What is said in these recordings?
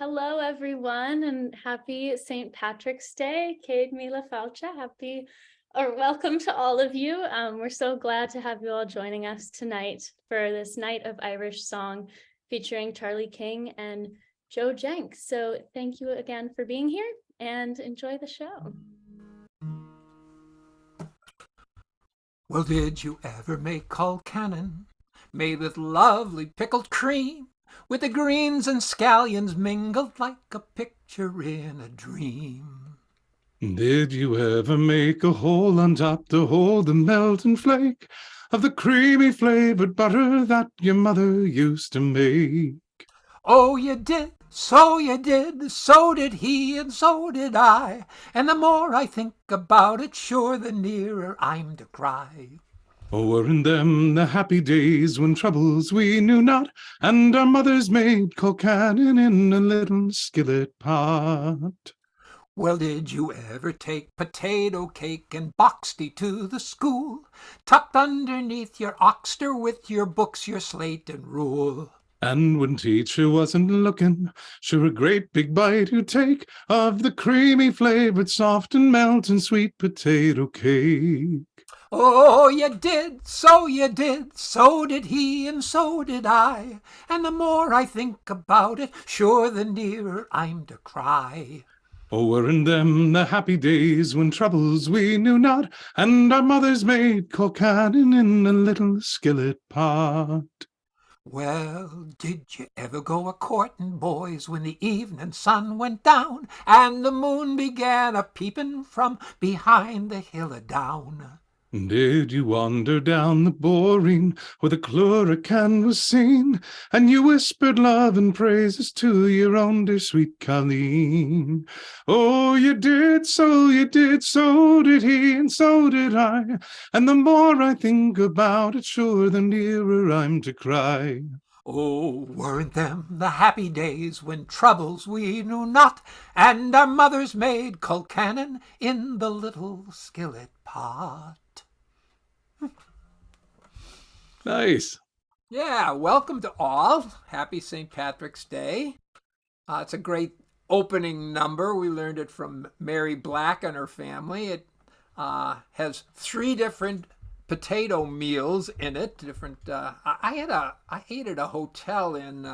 Hello, everyone, and happy St. Patrick's Day. Cade Mila Falcha, welcome to all of you. We're so glad to have you all joining us tonight for this night of Irish song featuring Charlie King and Joe Jencks. So thank you again for being here and enjoy the show. Well, did you ever make Colcannon made with lovely pickled cream, with the greens and scallions mingled like a picture in a dream? Did you ever make a hole on top to hold the melting flake of the creamy flavored butter that your mother used to make? Oh, you did, so did he, and so did I. And the more I think about it, sure the nearer I'm to cry. Oh, weren't them the happy days when troubles we knew not, and our mothers made colcannon in a little skillet pot? Well, did you ever take potato cake and boxed it to the school, tucked underneath your oxter with your books, your slate and rule? And when teacher wasn't looking, sure a great big bite you take of the creamy flavored, soft and melting sweet potato cake. Oh, you did, so did he, and so did I. And the more I think about it, sure the nearer I'm to cry. Oh, weren't them the happy days when troubles we knew not, and our mothers made colcannon in a little skillet pot? Well, did you ever go a-courting, boys, when the evening sun went down, and the moon began a-peeping from behind the hill a-down? Did you wander down the boreen where the cluracan was seen, and you whispered love and praises to your own dear sweet Colleen? Oh, you did, so did he, and so did I. And the more I think about it, sure the nearer I'm to cry. Oh, weren't them the happy days when troubles we knew not, and our mothers made colcannon in the little skillet pot? Nice. Yeah, welcome to all. Happy St. Patrick's Day. It's a great opening number. We learned it from Mary Black and her family. It has 3 different potato meals in it. I ate at a hotel in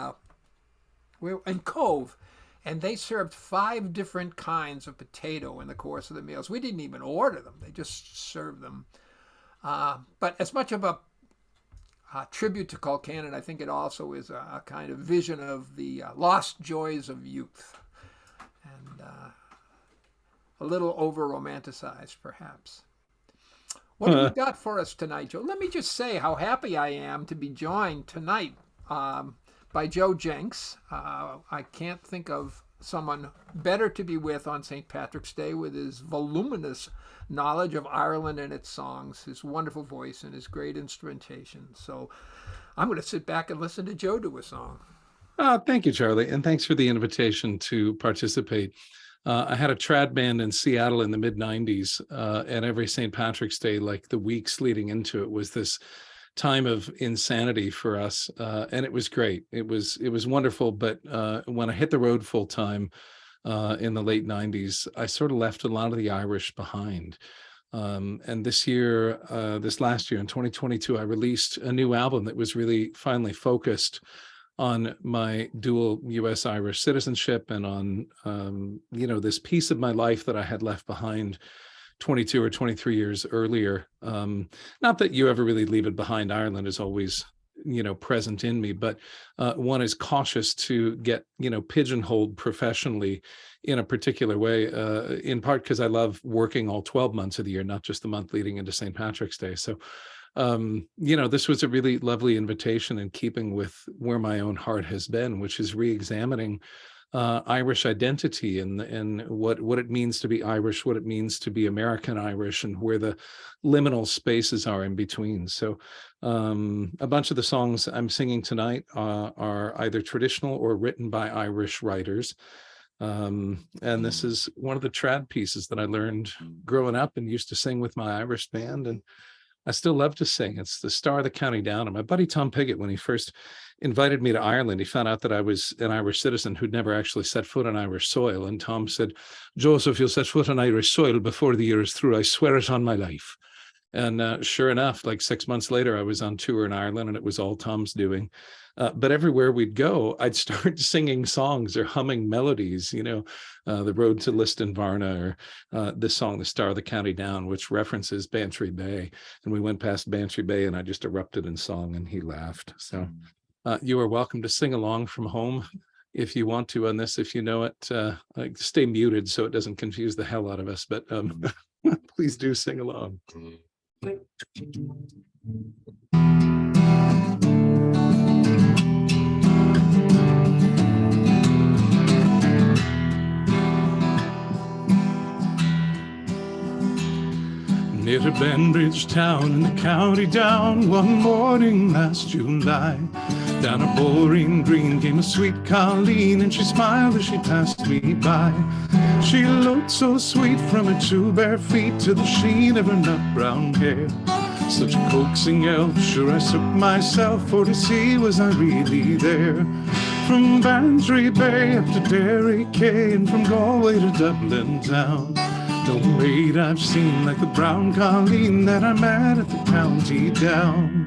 Cove, and they served 5 different kinds of potato in the course of the meals. We didn't even order them; they just served them. But as much of a tribute to Colcannon, I think it also is a kind of vision of the lost joys of youth, and a little over-romanticized, perhaps. What have you got for us tonight, Joe? Let me just say how happy I am to be joined tonight by Joe Jencks. I can't think of someone better to be with on St. Patrick's Day, with his voluminous knowledge of Ireland and its songs, his wonderful voice, and his great instrumentation. So I'm going to sit back and listen to Joe do a song. Thank you, Charlie, and thanks for the invitation to participate. I had a trad band in Seattle in the mid-90s, and every St. Patrick's Day, like the weeks leading into it, was this time of insanity for us, and it was great. It was wonderful, but when I hit the road full time in the late 90s, I sort of left a lot of the Irish behind. And this last year in 2022, I released a new album that was really finally focused on my dual U.S. Irish citizenship and on this piece of my life that I had left behind 22 or 23 years earlier. Not that you ever really leave it behind. Ireland is always, present in me, but one is cautious to get, pigeonholed professionally in a particular way, in part because I love working all 12 months of the year, not just the month leading into St. Patrick's Day. So, this was a really lovely invitation in keeping with where my own heart has been, which is re-examining Irish identity and what it means to be Irish, what it means to be American Irish, and where the liminal spaces are in between. So a bunch of the songs I'm singing tonight are either traditional or written by Irish writers. And this is one of the trad pieces that I learned growing up and used to sing with my Irish band. And I still love to sing. It's the Star of the County Down. And my buddy Tom Piggott, when he first invited me to Ireland, he found out that I was an Irish citizen who'd never actually set foot on Irish soil. And Tom said, "Joseph, you'll set foot on Irish soil before the year is through. I swear it on my life." And sure enough, like 6 months later, I was on tour in Ireland, and it was all Tom's doing. But everywhere we'd go, I'd start singing songs or humming melodies, The Road to Liston-Varna, or this song, The Star of the County Down, which references Bantry Bay. And we went past Bantry Bay, and I just erupted in song, and he laughed. So you are welcome to sing along from home if you want to on this, if you know it. Stay muted so it doesn't confuse the hell out of us, but please do sing along. Near to Benbridge town in the county down, one morning last July, down a boring green came a sweet Colleen, and she smiled as she passed me by. She looked so sweet from her two bare feet to the sheen of her nut brown hair. Such a coaxing elf, sure I shook myself for to see was I really there. From Bantry Bay up to Derry Quay, and from Galway to Dublin town, no maid I've seen like the brown Colleen that I met at the county down.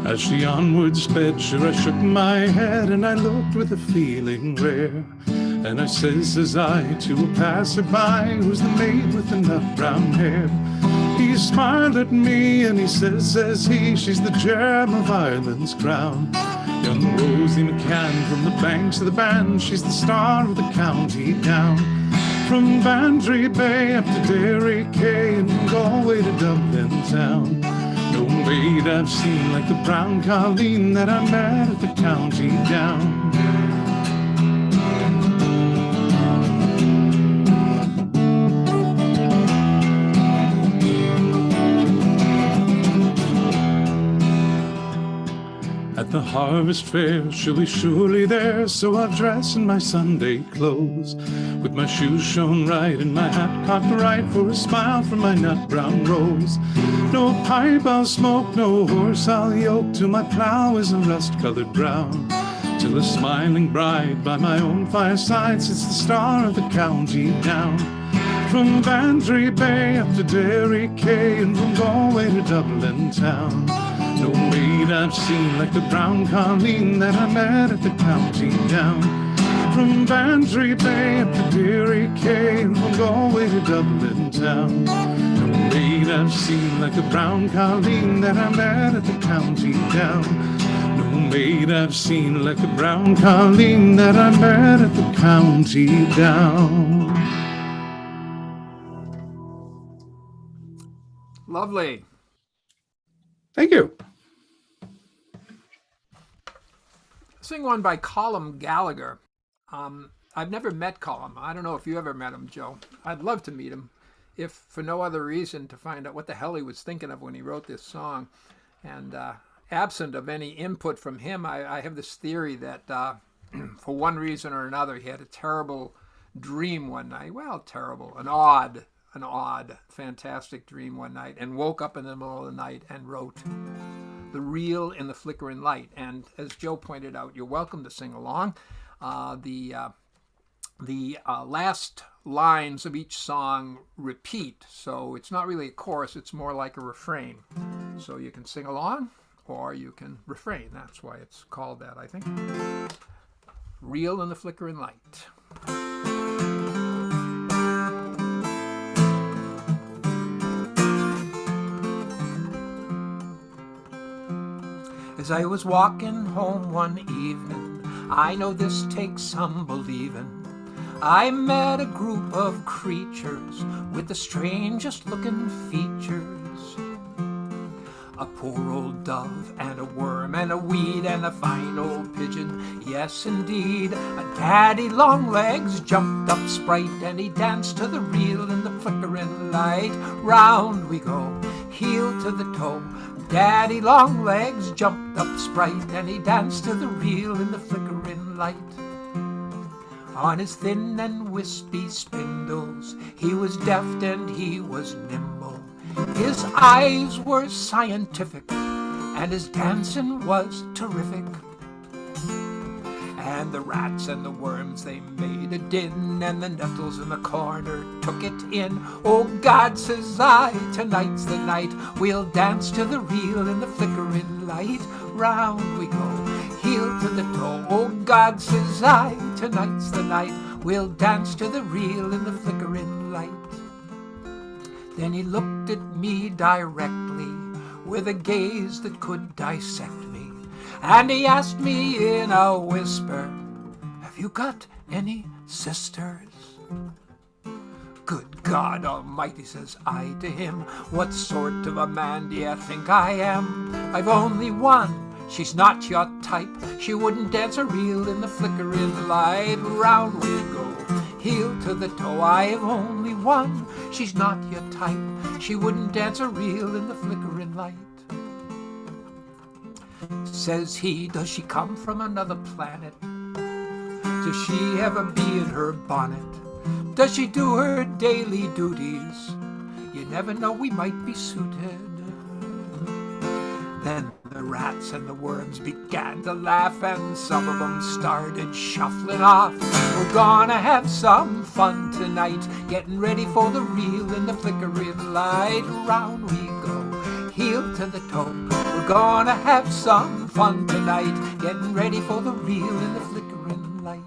As she onward sped, sure I shook my head, and I looked with a feeling rare. And I says I to a passerby, who's the maid with the nut brown hair? He smiled at me and he says he, she's the gem of Ireland's crown. Young Rosie McCann from the banks of the Bann, she's the star of the county down. From Bantry Bay up to Derry Quay, and from Galway to Dublin town, no maid I've seen like the brown Colleen that I met at the county down. At the harvest fair, she'll be surely there, so I'll dress in my Sunday clothes, with my shoes shone right and my hat cocked right for a smile from my nut brown rose. No pipe I'll smoke, no horse I'll yoke, till my plough is a rust-colored brown, till a smiling bride by my own fireside sits the star of the county down. From Bantry Bay up to Derry Quay, and from Galway to Dublin town, no maid I've seen like the brown Colleen that I met at the county down. From Bantry Bay up to Derry Quay, and from Galway to Dublin town, no maid I've seen like the brown Colleen that I met at the county down. No maid I've seen like the brown Colleen that I met at the county down. Lovely. Thank you. Sing one by Colm Gallagher. I've never met Colm. I don't know if you ever met him, Joe. I'd love to meet him, if for no other reason to find out what the hell he was thinking of when he wrote this song. And absent of any input from him, I have this theory that for one reason or another, he had a terrible dream one night. Well, terrible, an odd, fantastic dream one night, and woke up in the middle of the night and wrote The Reel in the Flickering Light. And as Joe pointed out, you're welcome to sing along. The last lines of each song repeat, so it's not really a chorus, it's more like a refrain. So you can sing along or you can refrain. That's why it's called that, I think. Reel in the Flickering Light. As I was walking home one evening, I know this takes some believing, I met a group of creatures with the strangest looking features. A poor old dove and a worm and a weed and a fine old pigeon, yes indeed. A daddy long legs jumped up sprite, and he danced to the reel in the flickering light. Round we go, heel to the toe, daddy long legs jumped up sprite, and he danced to the reel in the flickering light. On his thin and wispy spindles, he was deft and he was nimble. His eyes were scientific, and his dancing was terrific. And the rats and the worms, they made a din, and the nettles in the corner took it in. Oh God, says I, tonight's the night, we'll dance to the reel in the flickering light. Round we go, heel to the toe. Oh God, says I, tonight's the night, we'll dance to the reel in the flickering light. Then he looked at me directly, with a gaze that could dissect me, and he asked me in a whisper, have you got any sisters? Good God Almighty, says I to him, what sort of a man do you think I am? I've only one, she's not your type, she wouldn't dance a reel in the flickering light. Round we go, heel to the toe, I've only one, she's not your type, she wouldn't dance a reel in the flickering light. Says he, does she come from another planet? Does she have a bee in her bonnet? Does she do her daily duties? You never know, we might be suited. Then the rats and the worms began to laugh, and some of them started shuffling off. We're gonna have some fun tonight, getting ready for the reel in the flickering light. Round we go, heel to the toe. We're gonna have some fun tonight, getting ready for the reel in the flickering light.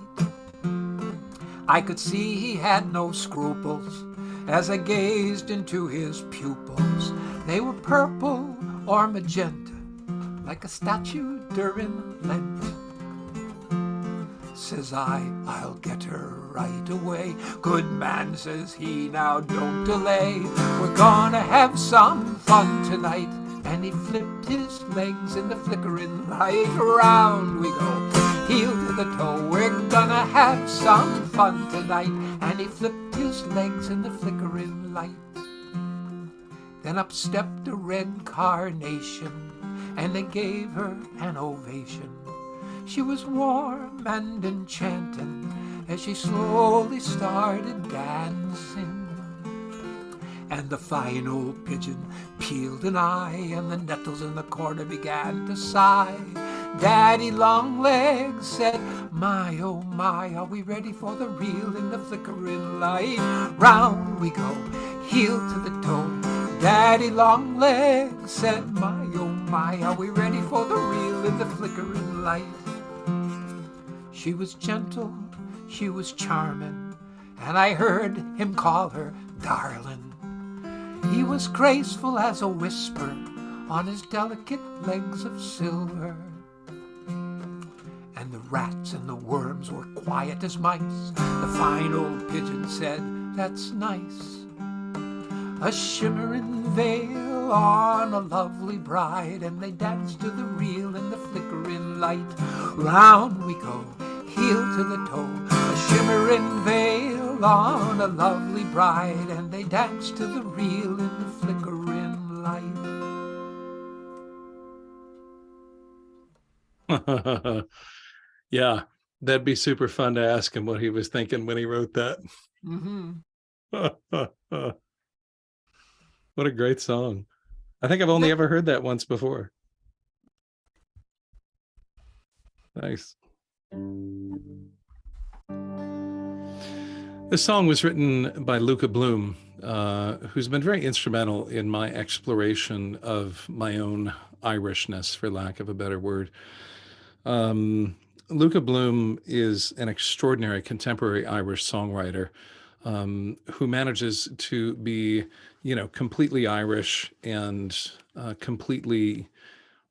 I could see he had no scruples as I gazed into his pupils. They were purple or magenta, like a statue during Lent. Says I, I'll get her right away. Good man, says he, now don't delay. We're gonna have some fun tonight. And he flipped his legs in the flickering light. Round we go, heel to the toe. We're gonna have some fun tonight. And he flipped his legs in the flickering light. Then up stepped a red carnation, and they gave her an ovation. She was warm and enchanting as she slowly started dancing. And the fine old pigeon peeled an eye, and the nettles in the corner began to sigh. Daddy Longlegs said, my oh my, are we ready for the reel in the flickering light? Round we go, heel to the toe. Daddy Longlegs said, my oh my, are we ready for the reel in the flickering light? She was gentle, she was charming, and I heard him call her darling. He was graceful as a whisper on his delicate legs of silver. And the rats and the worms were quiet as mice. The fine old pigeon said, that's nice. A shimmering veil on a lovely bride, and they danced to the reel in the flickering light. Round we go, heel to the toe. A shimmering veil on a lovely bride, and they danced to the reel in the flickering light. Yeah, that'd be super fun to ask him what he was thinking when he wrote that. Mm-hmm. What a great song. I think I've only ever heard that once before. Nice. This song was written by Luca Bloom, who's been very instrumental in my exploration of my own Irishness, for lack of a better word. Luca Bloom is an extraordinary contemporary Irish songwriter who manages to be, completely Irish and completely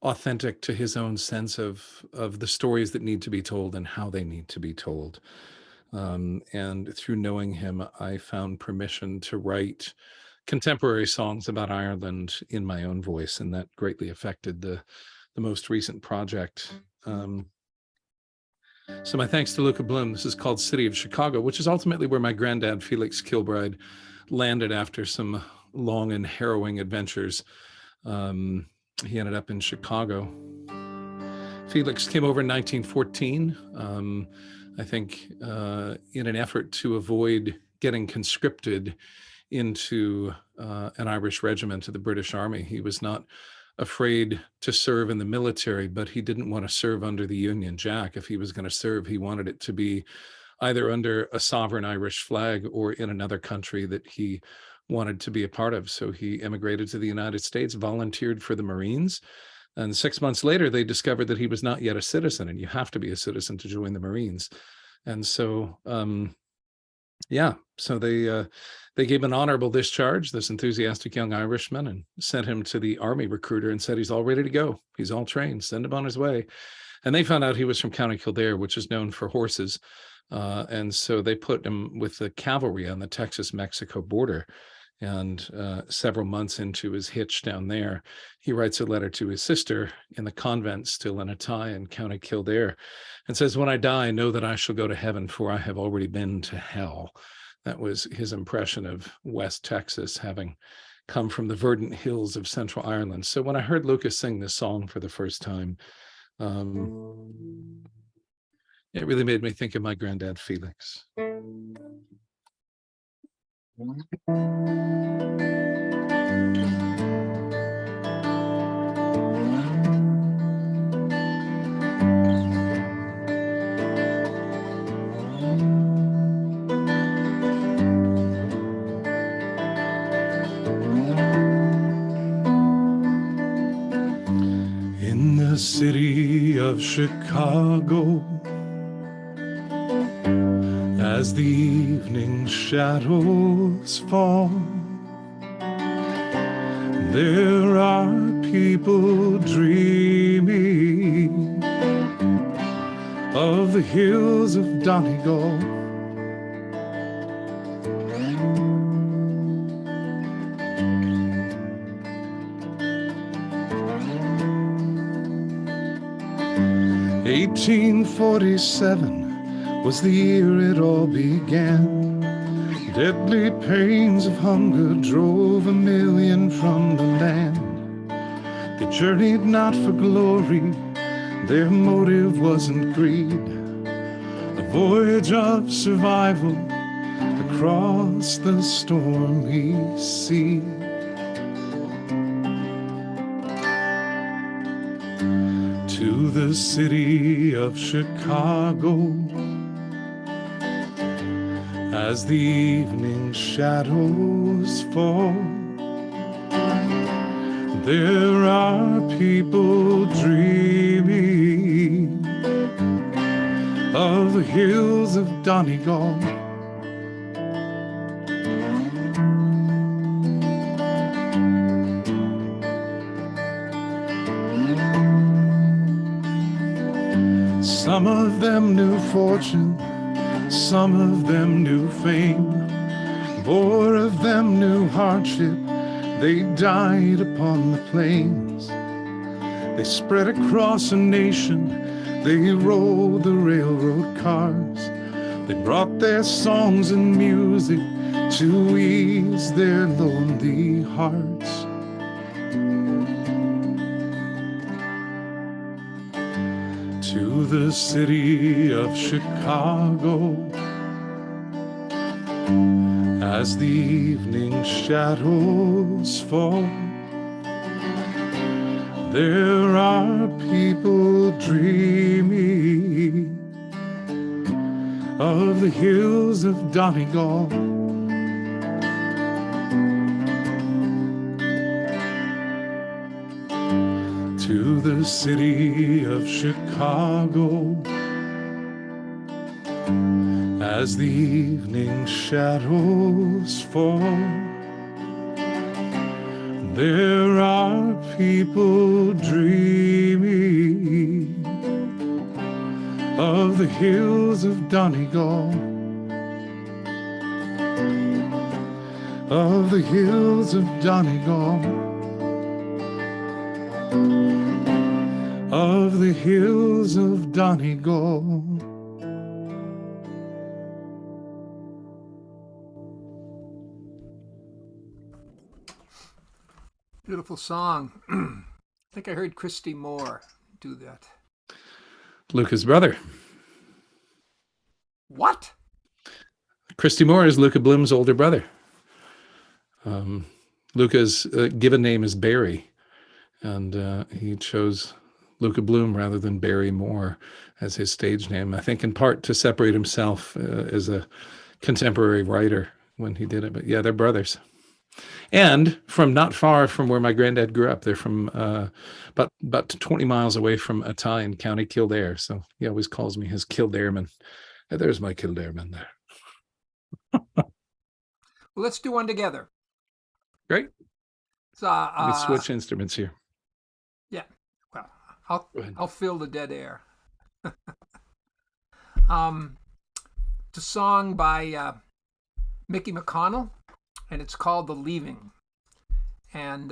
authentic to his own sense of the stories that need to be told and how they need to be told. And through knowing him, I found permission to write contemporary songs about Ireland in my own voice, and that greatly affected the most recent project. So my thanks to Luca Bloom. This is called City of Chicago, which is ultimately where my granddad, Felix Kilbride, landed after some long and harrowing adventures. He ended up in Chicago. Felix came over in 1914. I think, in an effort to avoid getting conscripted into an Irish regiment of the British Army. He was not afraid to serve in the military, but he didn't want to serve under the Union Jack. If he was going to serve, he wanted it to be either under a sovereign Irish flag or in another country that he wanted to be a part of. So he immigrated to the United States, volunteered for the Marines. And 6 months later, they discovered that he was not yet a citizen, and you have to be a citizen to join the Marines. And so, so they gave an honorable discharge, this enthusiastic young Irishman, and sent him to the army recruiter and said, he's all ready to go. He's all trained. Send him on his way. And they found out he was from County Kildare, which is known for horses. And so they put him with the cavalry on the Texas-Mexico border. And several months into his hitch down there, he writes a letter to his sister in the convent, still in a tie in County Kildare, and says, when I die, know that I shall go to heaven, for I have already been to hell. That was his impression of West Texas, having come from the verdant hills of Central Ireland. So when I heard Lucas sing this song for the first time, it really made me think of my granddad, Felix. In the city of Chicago, as the evening shadows fall, there are people dreaming of the hills of Donegal. (1847) was the year it all began. Deadly pains of hunger drove 1 million from the land. They journeyed not for glory, their motive wasn't greed. A voyage of survival across the stormy sea. To the city of Chicago, as the evening shadows fall, there are people dreaming of the hills of Donegal. Some of them knew fortune, some of them knew fame. More of them knew hardship, they died upon the plains. They spread across a nation, they rode the railroad cars. They brought their songs and music to ease their lonely hearts. To the city of Chicago, as the evening shadows fall, there are people dreaming of the hills of Donegal. To the city of Chicago, as the evening shadows fall, there are people dreaming of the hills of Donegal, of the hills of Donegal, of the hills of Donegal. Beautiful song. I think I heard Christy Moore do that. Luca's brother. What? Christy Moore is Luca Bloom's older brother. Luca's given name is Barry, and he chose Luca Bloom rather than Barry Moore as his stage name, I think in part to separate himself as a contemporary writer when he did it. But yeah, they're brothers. And from not far from where my granddad grew up. They're from about 20 miles away from Athy in County Kildare. So he always calls me his Kildareman. There's my Kildareman there. Well, let's do one together. Great. So, We switch instruments here. Yeah. Well, Go ahead. I'll fill the dead air. It's a song by Mickey McConnell, and it's called "The Leaving." And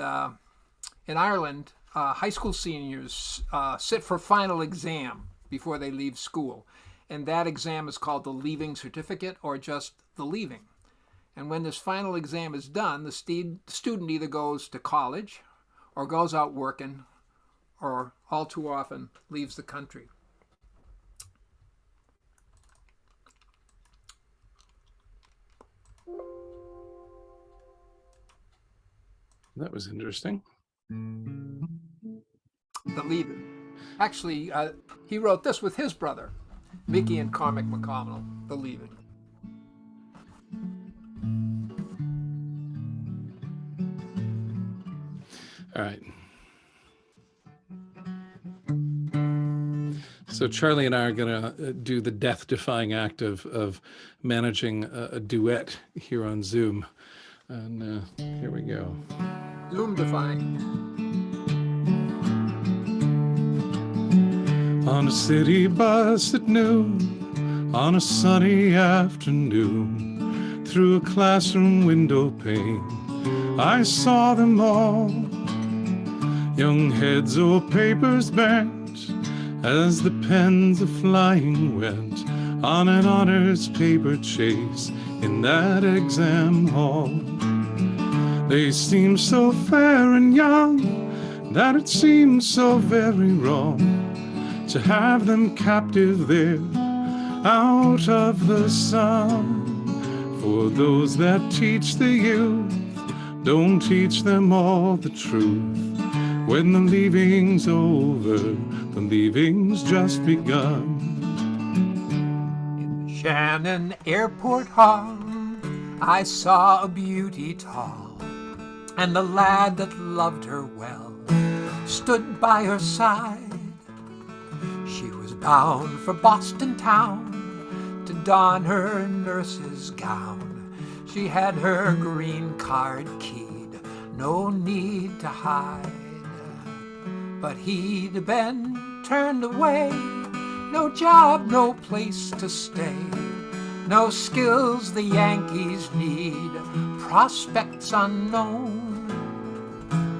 in Ireland, high school seniors sit for final exam before they leave school, and that exam is called the Leaving Certificate or just the Leaving. And when this final exam is done, the student either goes to college or goes out working, or all too often leaves the country. That was interesting. The Leaving. Actually, he wrote this with his brother, Mickey and Cormac McConnell, The Leaving. All right. So Charlie and I are going to do the death-defying act of managing a duet here on Zoom. And here we go. Zoom defying. On a city bus at noon, on a sunny afternoon, through a classroom window pane, I saw them all. Young heads or papers bent, as the pens a-flying went on an honors paper chase in that exam hall. They seemed so fair and young that it seemed so very wrong to have them captive there out of the sun. For those that teach the youth don't teach them all the truth. When the leaving's over, the leaving's just begun. In Shannon Airport Hall, I saw a beauty tall, and the lad that loved her well stood by her side. She was bound for Boston town to don her nurse's gown. She had her green card keyed, no need to hide. But he'd been turned away, no job, no place to stay, no skills the Yankees need, prospects unknown.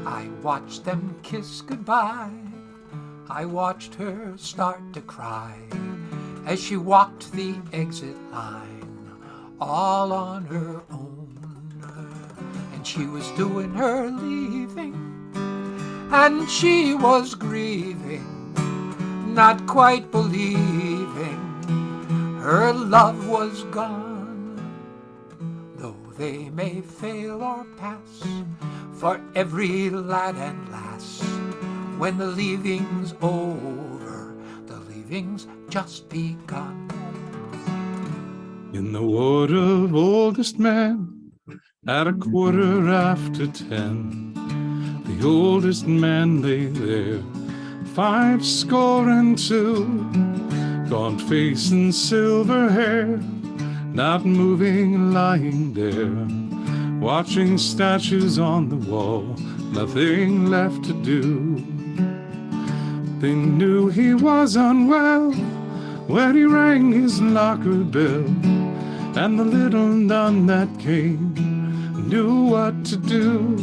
I watched them kiss goodbye, I watched her start to cry as she walked the exit line all on her own. And she was doing her leaving, and she was grieving, not quite believing her love was gone. Though they may fail or pass for every lad and lass, when the leaving's over, the leaving's just begun. In the ward of oldest man, at 10:15, the oldest man lay there, 62, gaunt face and silver hair, not moving, lying there, watching statues on the wall, nothing left to do. They knew he was unwell when he rang his locker bell, and the little nun that came knew what to do.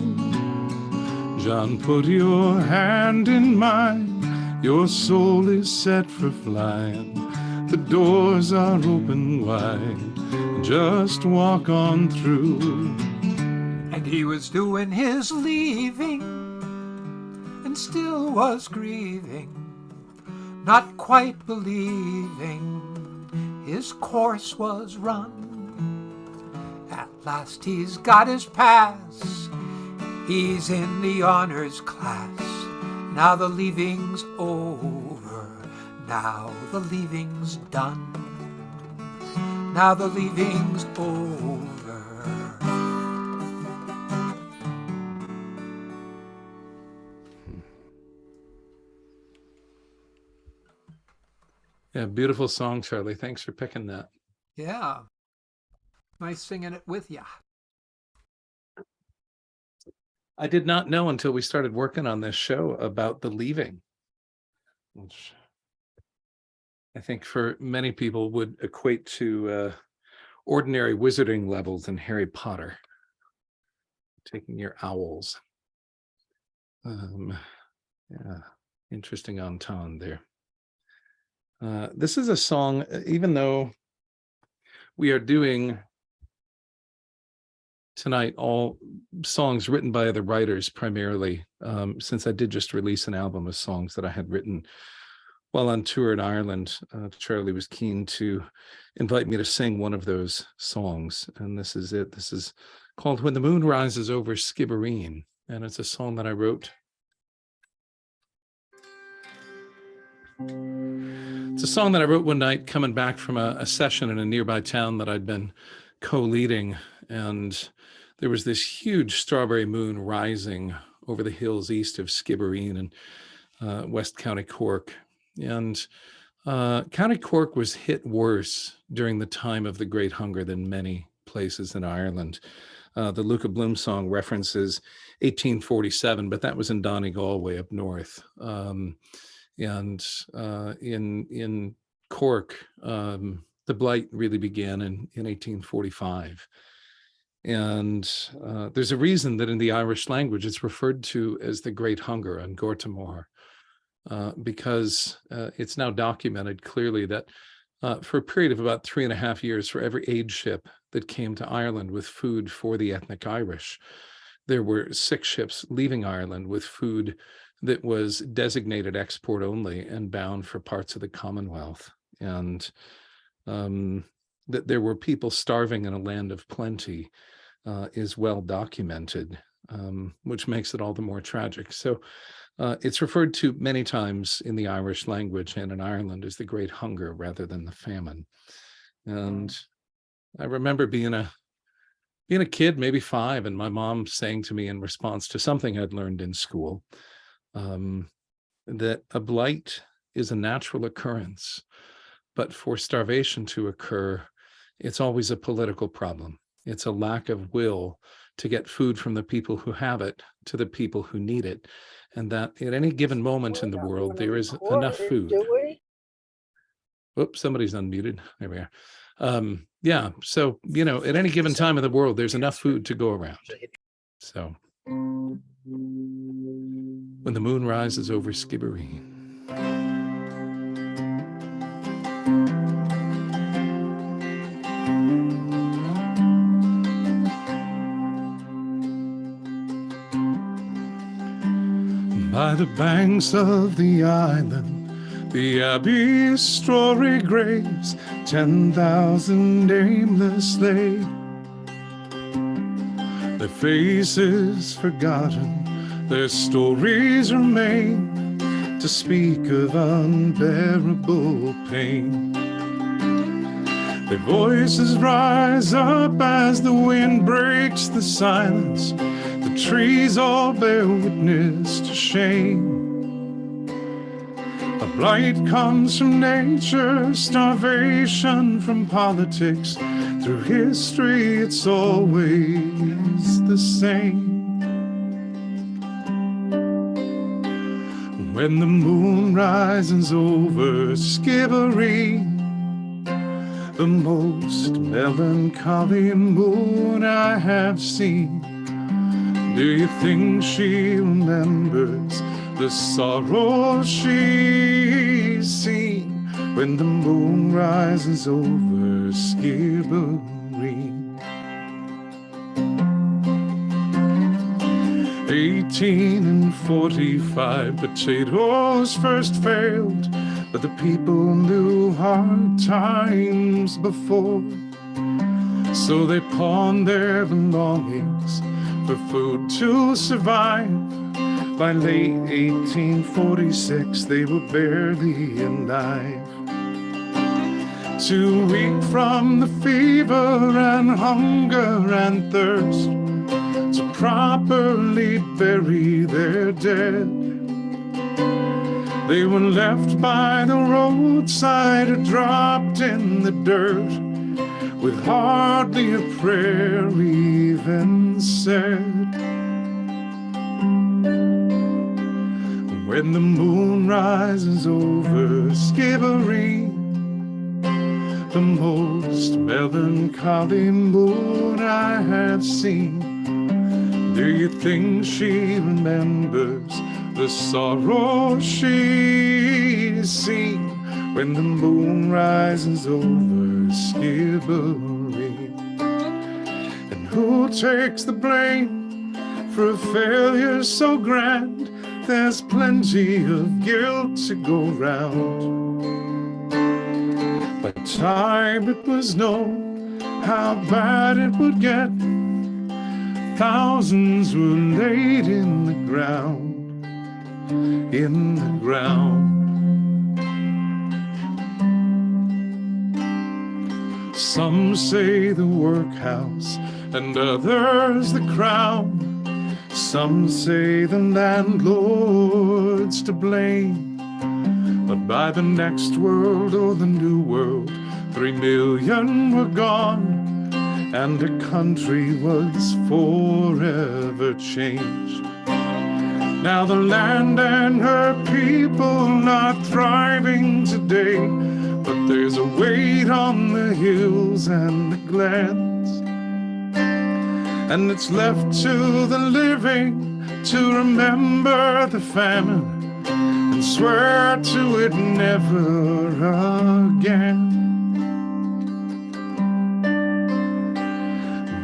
John, put your hand in mine, your soul is set for flying. The doors are open wide, just walk on through. And he was doing his leaving, and still was grieving, not quite believing his course was run. At last he's got his pass, he's in the honors class. Now the leaving's over, now the leaving's done. Now the leaving's over. Yeah, beautiful song, Charlie. Thanks for picking that. Yeah. Nice singing it with ya. I did not know until we started working on this show about the leaving, which I think for many people would equate to ordinary wizarding levels in Harry Potter, taking your owls. Yeah, interesting entendre there. This is a song, even though we are doing tonight all songs written by other writers primarily, since I did just release an album of songs that I had written while on tour in Ireland. Charlie was keen to invite me to sing one of those songs, and this is it. This is called When the Moon Rises Over Skibbereen, and it's a song that I wrote. It's a song that I wrote one night coming back from a session in a nearby town that I'd been co-leading, and there was this huge strawberry moon rising over the hills east of Skibbereen in West County Cork. And County Cork was hit worse during the time of the Great Hunger than many places in Ireland. The Luca Bloom song references 1847, but that was in Donegal way up north. And in Cork, the blight really began in 1845. And there's a reason that in the Irish language it's referred to as the Great Hunger on Gortamore, because it's now documented clearly that for a period of about 3.5 years, for every aid ship that came to Ireland with food for the ethnic Irish, there were 6 ships leaving Ireland with food that was designated export only and bound for parts of the Commonwealth. And that there were people starving in a land of plenty is well documented, which makes it all the more tragic. So it's referred to many times in the Irish language and in Ireland as the Great Hunger rather than the famine. And I remember being a kid, maybe 5, and my mom saying to me in response to something I'd learned in school, that a blight is a natural occurrence, but for starvation to occur, it's always a political problem. It's a lack of will to get food from the people who have it to the people who need it. And that at any given moment in the world, there is enough food. Oops, somebody's unmuted. There we are. Yeah, so, at any given time in the world, there's enough food to go around. So, when the moon rises over Skibbereen. By the banks of the island, the abbey's story graves, 10,000 aimless lay, their faces forgotten, their stories remain to speak of unbearable pain. Their voices rise up as the wind breaks the silence. The trees all bear witness to shame. A blight comes from nature, starvation from politics. Through history, it's always the same. When the moon rises over Skibbereen, the most melancholy moon I have seen, do you think she remembers the sorrow she's seen when the moon rises over Skibbereen? 1845, potatoes first failed. but the people knew hard times before. So they pawned their belongings for food to survive. By late 1846, they were barely alive. Too weak from the fever and hunger and thirst to properly bury their dead, they were left by the roadside or dropped in the dirt with hardly a prayer even said. When the moon rises over Skibbereen, the most melancholy moon I have seen, do you think she remembers the sorrow she's seen when the moon rises over Skibbereen? And who takes the blame for a failure so grand? There's plenty of guilt to go round. By time it was known how bad it would get, thousands were laid in the ground, in the ground. Some say the workhouse and others the crown. Some say the landlord's to blame. But by the next world or the new world, 3 million were gone, and the country was forever changed. Now the land and her people are thriving today, but there's a weight on the hills and the glens, and it's left to the living to remember the famine and swear to it never again.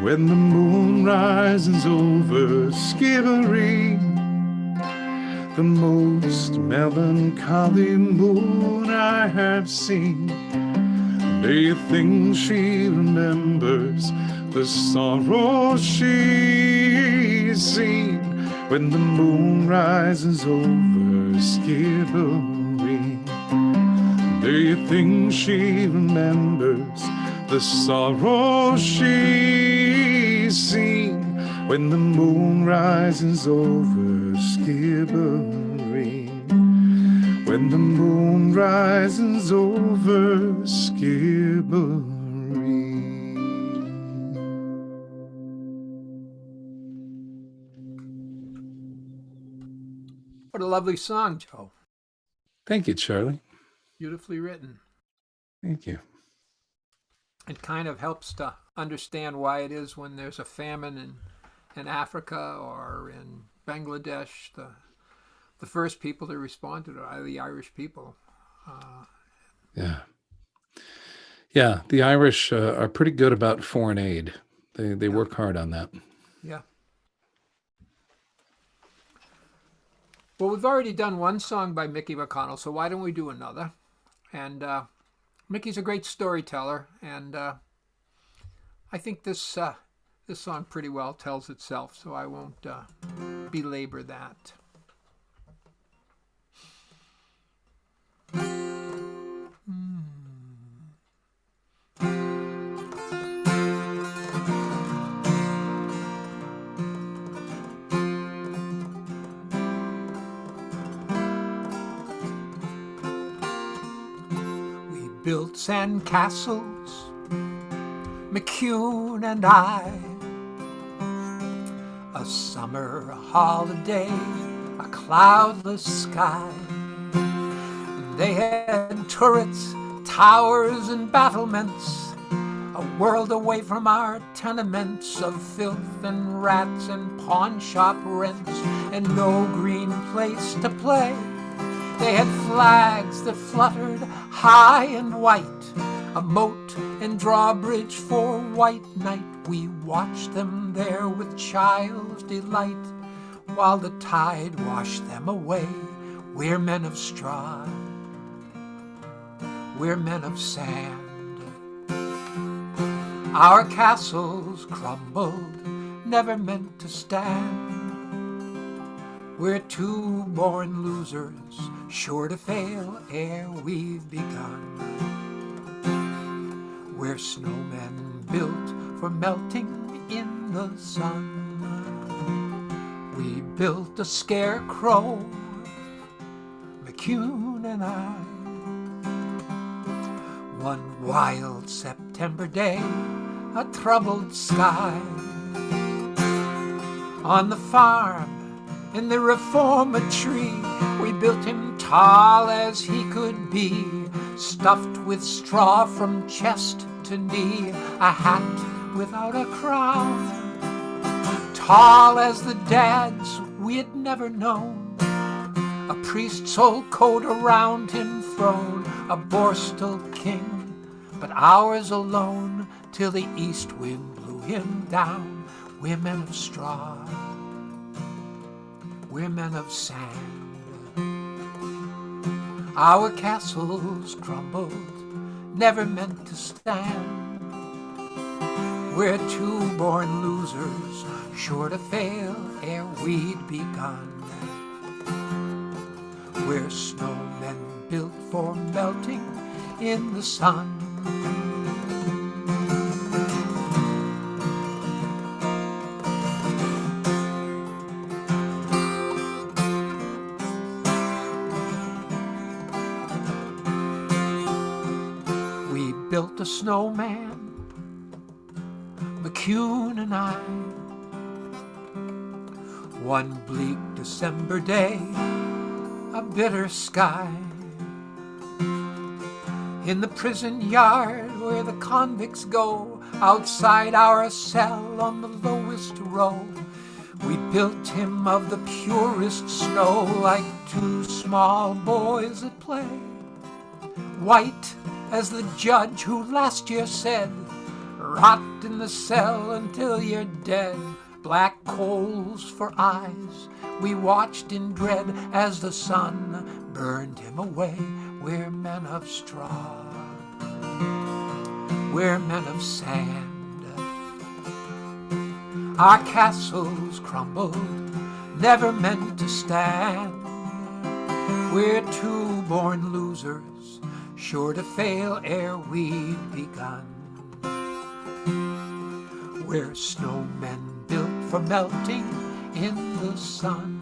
When the moon rises over Skibbereen, the most melancholy moon I have seen, do you think she remembers the sorrow she's seen when the moon rises over Skibbereen? Do you think she remembers the sorrow she's seen when the moon rises over Skibbereen? When the moon rises over Skibbereen. What a lovely song, Joe. Thank you, Charlie. Beautifully written. Thank you. It kind of helps to understand why it is when there's a famine in Africa or in Bangladesh, the first people to respond to it are the Irish people. Yeah. Yeah, the Irish are pretty good about foreign aid. They work hard on that. Yeah. Well, we've already done one song by Mickey McConnell, so why don't we do another? And Mickey's a great storyteller, and I think this song pretty well tells itself, so I won't belabor that. We built sand castles, McCune and I, a summer holiday, a cloudless sky. They had turrets, towers, and battlements, a world away from our tenements of filth and rats and pawn shop rents, and no green place to play. They had flags that fluttered high and white, a moat and drawbridge for white night. We watched them there with child's delight, while the tide washed them away. We're men of straw, we're men of sand. Our castles crumbled, never meant to stand. We're two born losers, sure to fail ere we've begun. We're snowmen built for melting in the sun. We built a scarecrow, McCune and I. One wild September day, a troubled sky. On the farm, in the reformatory, we built him tall as he could be, stuffed with straw from chest to knee, a hat without a crown, tall as the dads we had never known, a priest's old coat around him thrown, a Borstal king, but ours alone, till the east wind blew him down. We're men of straw, we're men of sand. Our castles crumbled, never meant to stand. We're two born losers, sure to fail ere we'd begun. We're snowmen built for melting in the sun. We built a snowman, McCune and I. One bleak December day, a bitter sky. In the prison yard where the convicts go, outside our cell on the lowest row, we built him of the purest snow, like two small boys at play. White as the judge who last year said, rot in the cell until you're dead. Black coals for eyes, we watched in dread as the sun burned him away. We're men of straw, we're men of sand. Our castles crumbled, never meant to stand. We're two born losers, sure to fail ere we'd begun. We're snowmen built for melting in the sun.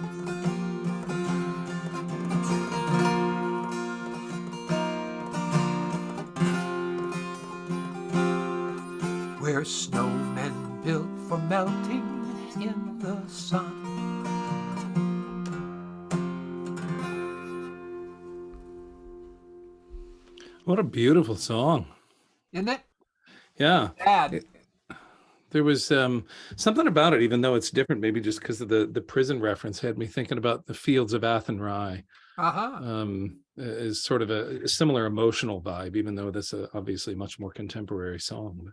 We're snowmen built for melting in the sun. What a beautiful song. Isn't it? Yeah. Bad. There was something about it, even though it's different, maybe just because of the prison reference, had me thinking about the fields of Athenry. Is sort of a similar emotional vibe, even though that's obviously a much more contemporary song.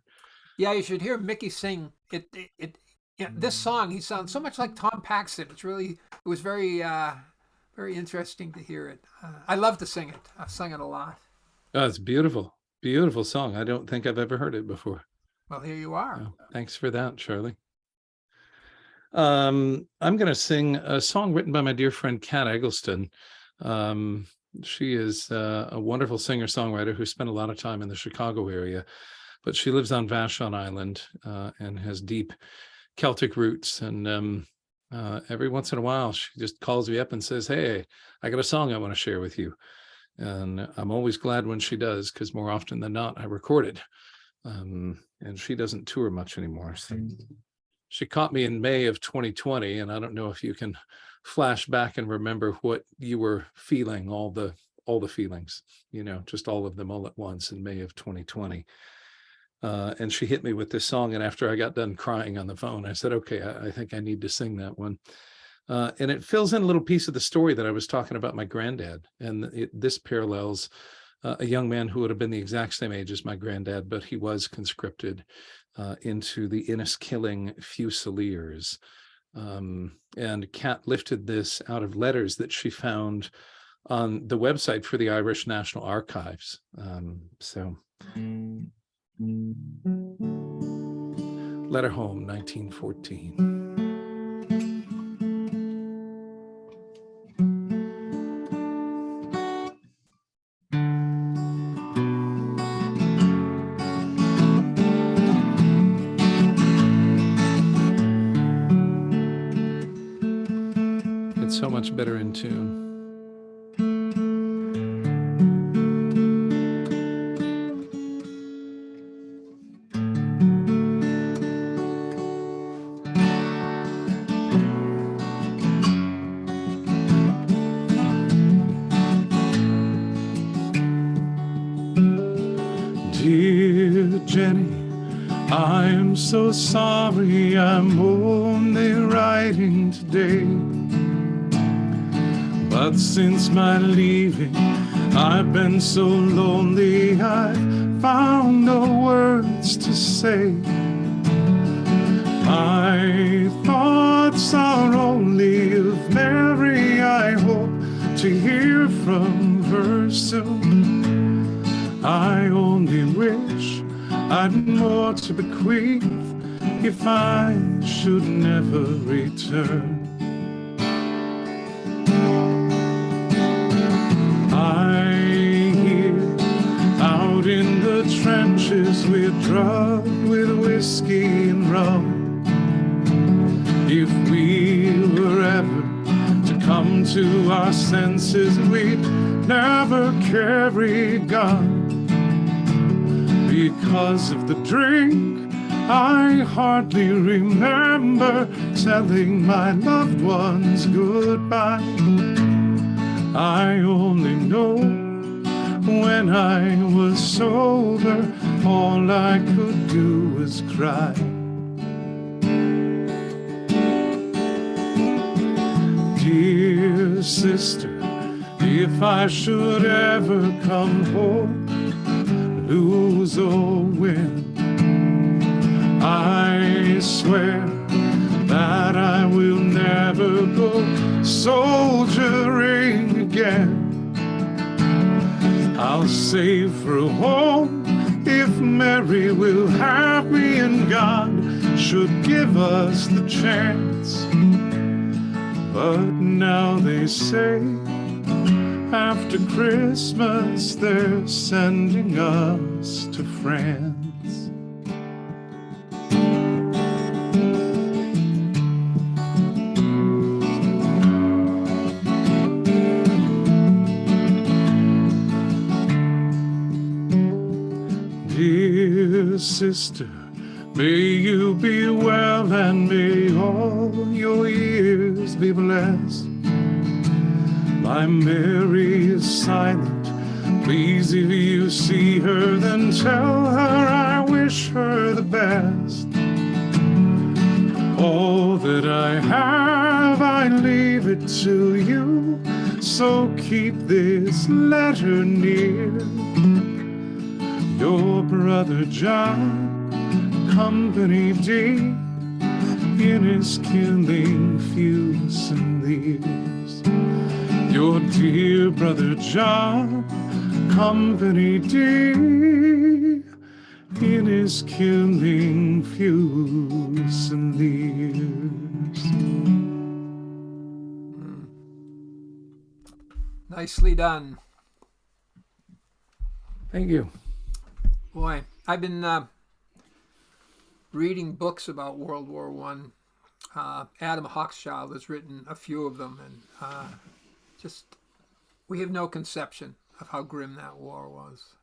Yeah, you should hear Mickey sing it. This song, he sounds so much like Tom Paxton. It was very, very interesting to hear it. I love to sing it. I've sung it a lot. Oh, it's beautiful, beautiful song. I don't think I've ever heard it before. Well, here you are. Thanks for that, Charlie. I'm going to sing a song written by my dear friend Kat Eggleston. She is a wonderful singer-songwriter who spent a lot of time in the Chicago area, but she lives on Vashon Island and has deep Celtic roots. And every once in a while, she just calls me up and says, "Hey, I got a song I want to share with you." And I'm always glad when she does, because more often than not, I record it. And she doesn't tour much anymore. So she caught me in May of 2020, and I don't know if you can flash back and remember what you were feeling, all the feelings, just all of them all at once in May of 2020. And she hit me with this song, and after I got done crying on the phone, I said, okay, I think I need to sing that one. And it fills in a little piece of the story that I was talking about my granddad. And this parallels a young man who would have been the exact same age as my granddad, but he was conscripted into the Inniskilling Fusiliers. And Kat lifted this out of letters that she found on the website for the Irish National Archives. Letter Home, 1914. It's so much better in tune. Dear Jenny, I am so sorry I'm only writing today. But since my leaving, I've been so lonely, I've found no words to say. My thoughts are only of Mary, I hope to hear from her soon. I only wish I'd more to bequeath if I should never return. I hear out in the trenches we're drugged with whiskey and rum. If we were ever to come to our senses, we'd never carry a gun. Because of the drink, I hardly remember telling my loved ones goodbye. I only know when I was sober, all I could do was cry. Dear sister, if I should ever come home, lose or win, I swear that I will never go soldiering again. I'll save for a home if Mary will have me and God should give us the chance. But now they say after Christmas they're sending us to France. Dear sister, may you be well and may all your years be blessed. My Mary is silent. Please, if you see her, then tell her I wish her the best. All that I have, I leave it to you, so keep this letter near. Your brother John, Company D, in his killing Fusiliers. Your dear brother John, Company D, in his killing Fusiliers. Nicely done. Thank you. Boy, I've been reading books about World War One. Adam Hochschild has written a few of them, and just we have no conception of how grim that war was.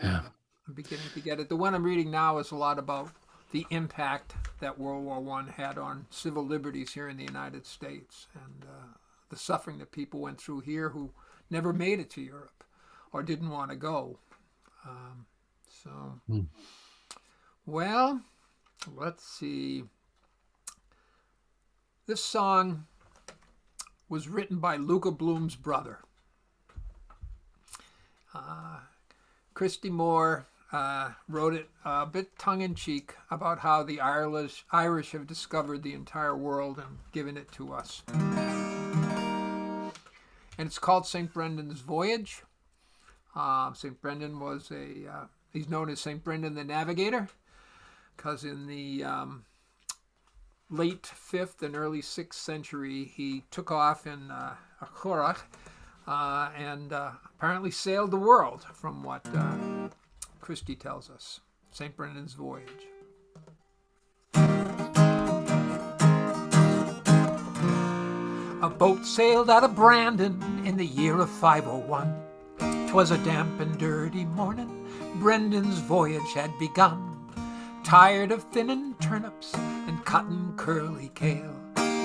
Yeah. I'm beginning to get it. The one I'm reading now is a lot about the impact that World War One had on civil liberties here in the United States, and the suffering that people went through here who never made it to Europe or didn't want to go. Well, let's see. This song was written by Luca Bloom's brother. Christy Moore wrote it a bit tongue-in-cheek about how the Irish have discovered the entire world and given it to us. and it's called St. Brendan's Voyage. St. Brendan was he's known as St. Brendan the Navigator, because in the late 5th and early 6th century, he took off in a curragh and apparently sailed the world, from what Christie tells us. St. Brendan's Voyage. A boat sailed out of Brandon in the year of 501. 'Twas a damp and dirty morning, Brendan's voyage had begun. Tired of thinning turnips and cutting curly kale,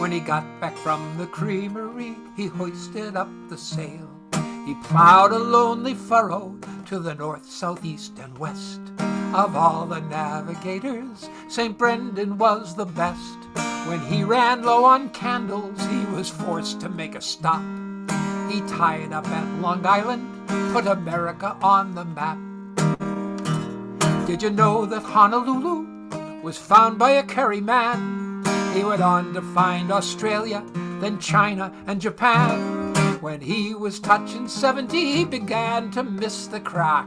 when he got back from the creamery, he hoisted up the sail. He plowed a lonely furrow to the north, south, east, and west. Of all the navigators, St. Brendan was the best. When he ran low on candles, he was forced to make a stop. He tied up at Long Island, put America on the map. Did you know that Honolulu was found by a Kerry man? He went on to find Australia, then China and Japan. When he was touching 70, he began to miss the crack,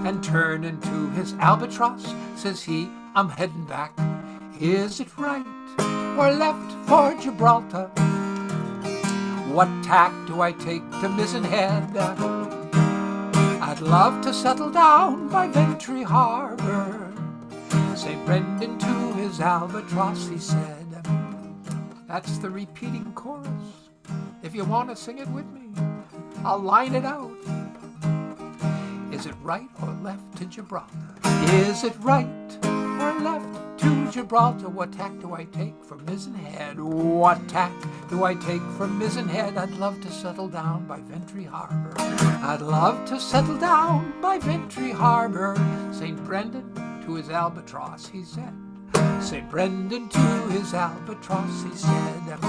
and turning to his albatross, says he, I'm heading back. Is it right or left for Gibraltar? What tack do I take to Mizzen Head? I'd love to settle down by Ventry Harbor. St. Brendan to his albatross, he said. That's the repeating chorus. If you want to sing it with me, I'll line it out. Is it right or left to Gibraltar? Is it right or left to Gibraltar? What tack do I take for Mizzen Head? What tack do I take for Mizzen Head? I'd love to settle down by Ventry Harbor. I'd love to settle down by Ventry Harbor. St. Brendan to his albatross, he said. St. Brendan to his albatross, he said.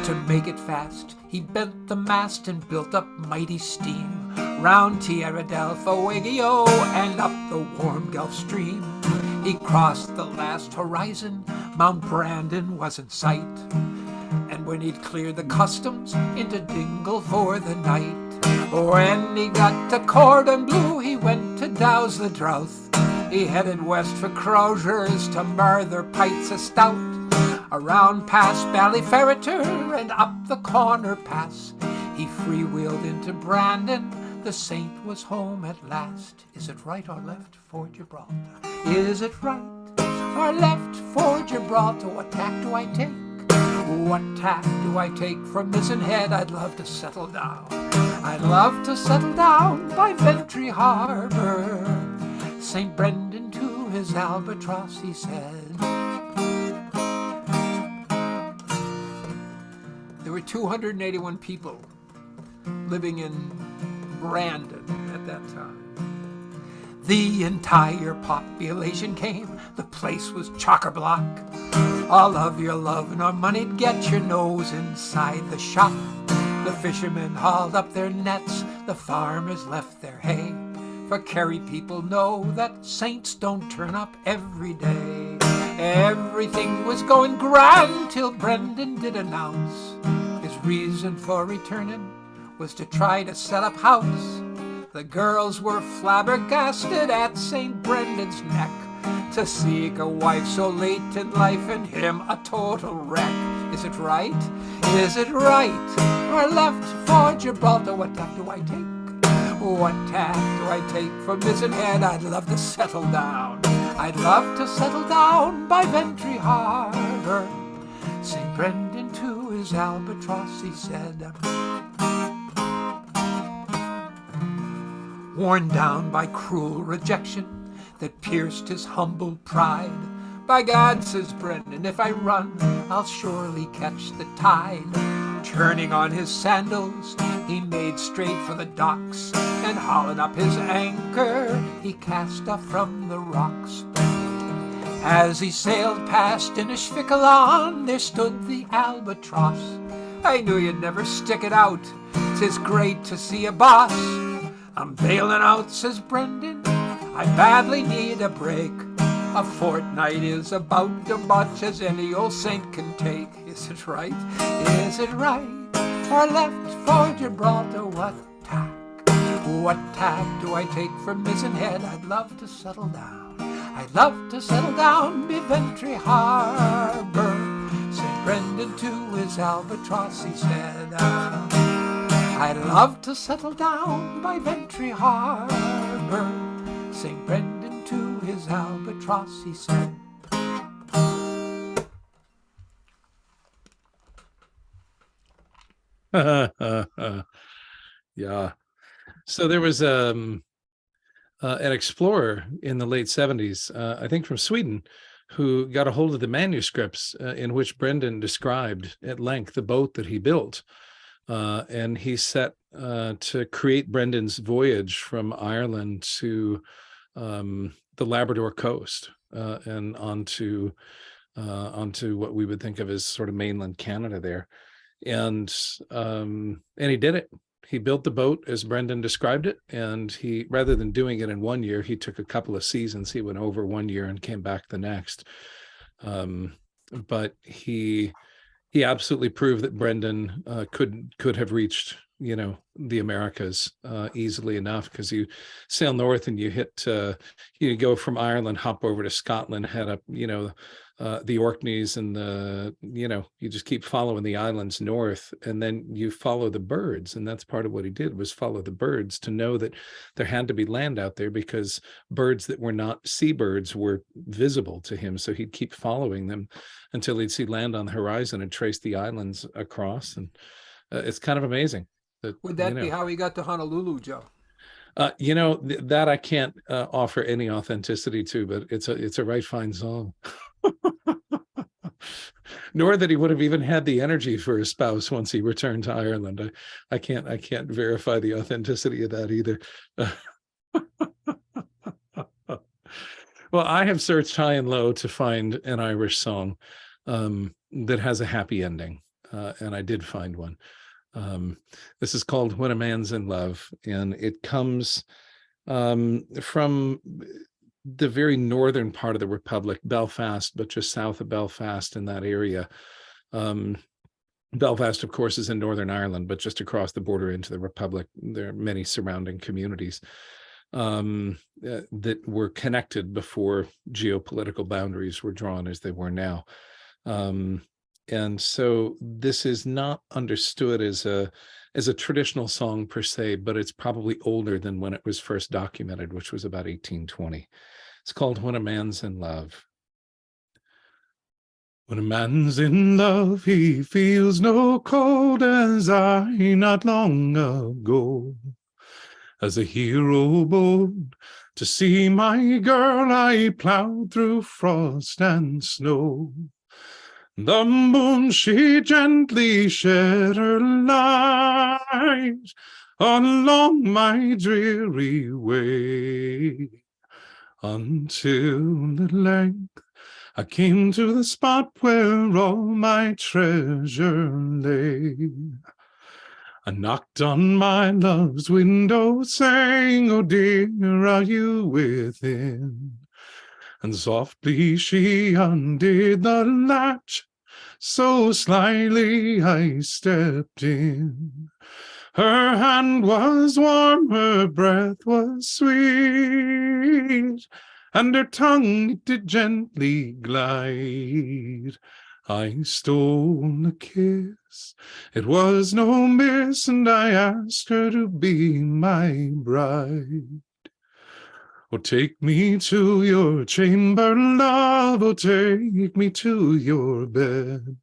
To make it fast, he bent the mast and built up mighty steam round Tierra del Fuego and up the warm Gulf Stream. He crossed the last horizon, Mount Brandon was in sight, and when he'd cleared the customs into Dingle for the night, when he got to Cordon Bleu, he went to douse the drouth. He headed west for Croziers to Murther Pites a Stout, around past Ballyferreter and up the Corner Pass. He freewheeled into Brandon, the Saint was home at last. Is it right or left for Gibraltar? Is it right or left for Gibraltar? What tack do I take? What tack do I take from Mizzen Head? I'd love to settle down. I'd love to settle down by Ventry Harbor. St. Brendan to his albatross, he said. There were 281 people living in Brandon at that time. The entire population came. The place was chock-a-block. All of your love nor money'd get your nose inside the shop. The fishermen hauled up their nets. The farmers left their hay. For Kerry people know that saints don't turn up every day. Everything was going grand till Brendan did announce his reason for returning was to try to set up house. The girls were flabbergasted at St. Brendan's neck to seek a wife so late in life and him a total wreck. Is it right? Is it right or left for Gibraltar? What tack do I take? What tack do I take for Mizzen Head? I'd love to settle down. I'd love to settle down by Ventry Harbor. St. Brendan to his albatross, he said. Worn down by cruel rejection that pierced his humble pride. By God, says Brendan, if I run, I'll surely catch the tide. Turning on his sandals, he made straight for the docks, and hauling up his anchor, he cast off from the rocks. As he sailed past Inishfickalon, there stood the albatross. I knew you'd never stick it out. 'Tis great to see a boss. I'm bailing out, says Brendan. I badly need a break. A fortnight is about as much as any old saint can take. Is it right? Is it right? Or left for Gibraltar? What tack? What tack do I take for Mizzen Head? I'd love to settle down. I'd love to settle down by Ventry Harbor. St. Brendan too is albatross, he said. I'd love to settle down by Ventry Harbor. St. Brendan too is albatross, he said. Yeah. So there was an explorer in the late 70s, I think from Sweden, who got a hold of the manuscripts in which Brendan described at length the boat that he built. And he set to create Brendan's voyage from Ireland to the Labrador coast and onto what we would think of as sort of mainland Canada there. And he did it. He built the boat as Brendan described it, and he, rather than doing it in 1 year, he took a couple of seasons. He went over 1 year and came back the next. But he absolutely proved that Brendan could have reached, the Americas easily enough, because you sail north and you hit, you go from Ireland, hop over to Scotland, head up, the Orkneys and you just keep following the islands north, and then you follow the birds. And that's part of what he did, was follow the birds to know that there had to be land out there, because birds that were not seabirds were visible to him. So he'd keep following them until he'd see land on the horizon and trace the islands across. And it's kind of amazing. Would that be how he got to Honolulu, Joe? That I can't offer any authenticity to, but it's a right fine song. Nor that he would have even had the energy for a spouse once he returned to Ireland. I can't verify the authenticity of that either. Well, I have searched high and low to find an Irish song that has a happy ending, and I did find one. This is called When a Man's in Love, and it comes from the very northern part of the Republic, Belfast, but just south of Belfast in that area. Belfast, of course, is in Northern Ireland, but just across the border into the Republic, there are many surrounding communities that were connected before geopolitical boundaries were drawn as they were now. And so this is not understood as a traditional song per se, but it's probably older than when it was first documented, which was about 1820. It's called When a Man's in Love. When a man's in love, he feels no cold, as I not long ago. As a hero bold to see my girl, I plowed through frost and snow. The moon, she gently shed her light along my dreary way, until at length I came to the spot where all my treasure lay. I knocked on my love's window, saying, "Oh dear, are you within?" And softly she undid the latch, so slyly I stepped in. Her hand was warm, her breath was sweet, and her tongue it did gently glide. I stole a kiss, it was no miss, and I asked her to be my bride. Oh, take me to your chamber, love, oh, take me to your bed.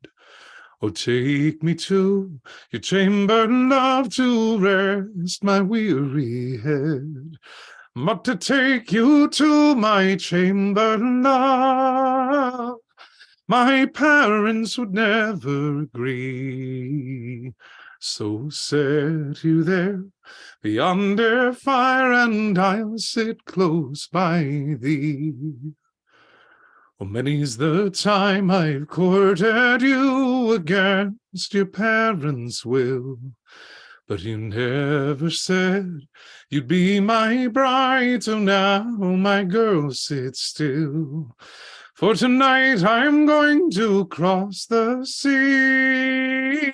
Oh, take me to your chamber, love, to rest my weary head. But to take you to my chamber, love, my parents would never agree. So set you there beyond their fire, and I'll sit close by thee. Oh, many's the time I've courted you against your parents' will, but you never said you'd be my bride. So now, my girl, sit still, For tonight I'm going to cross the sea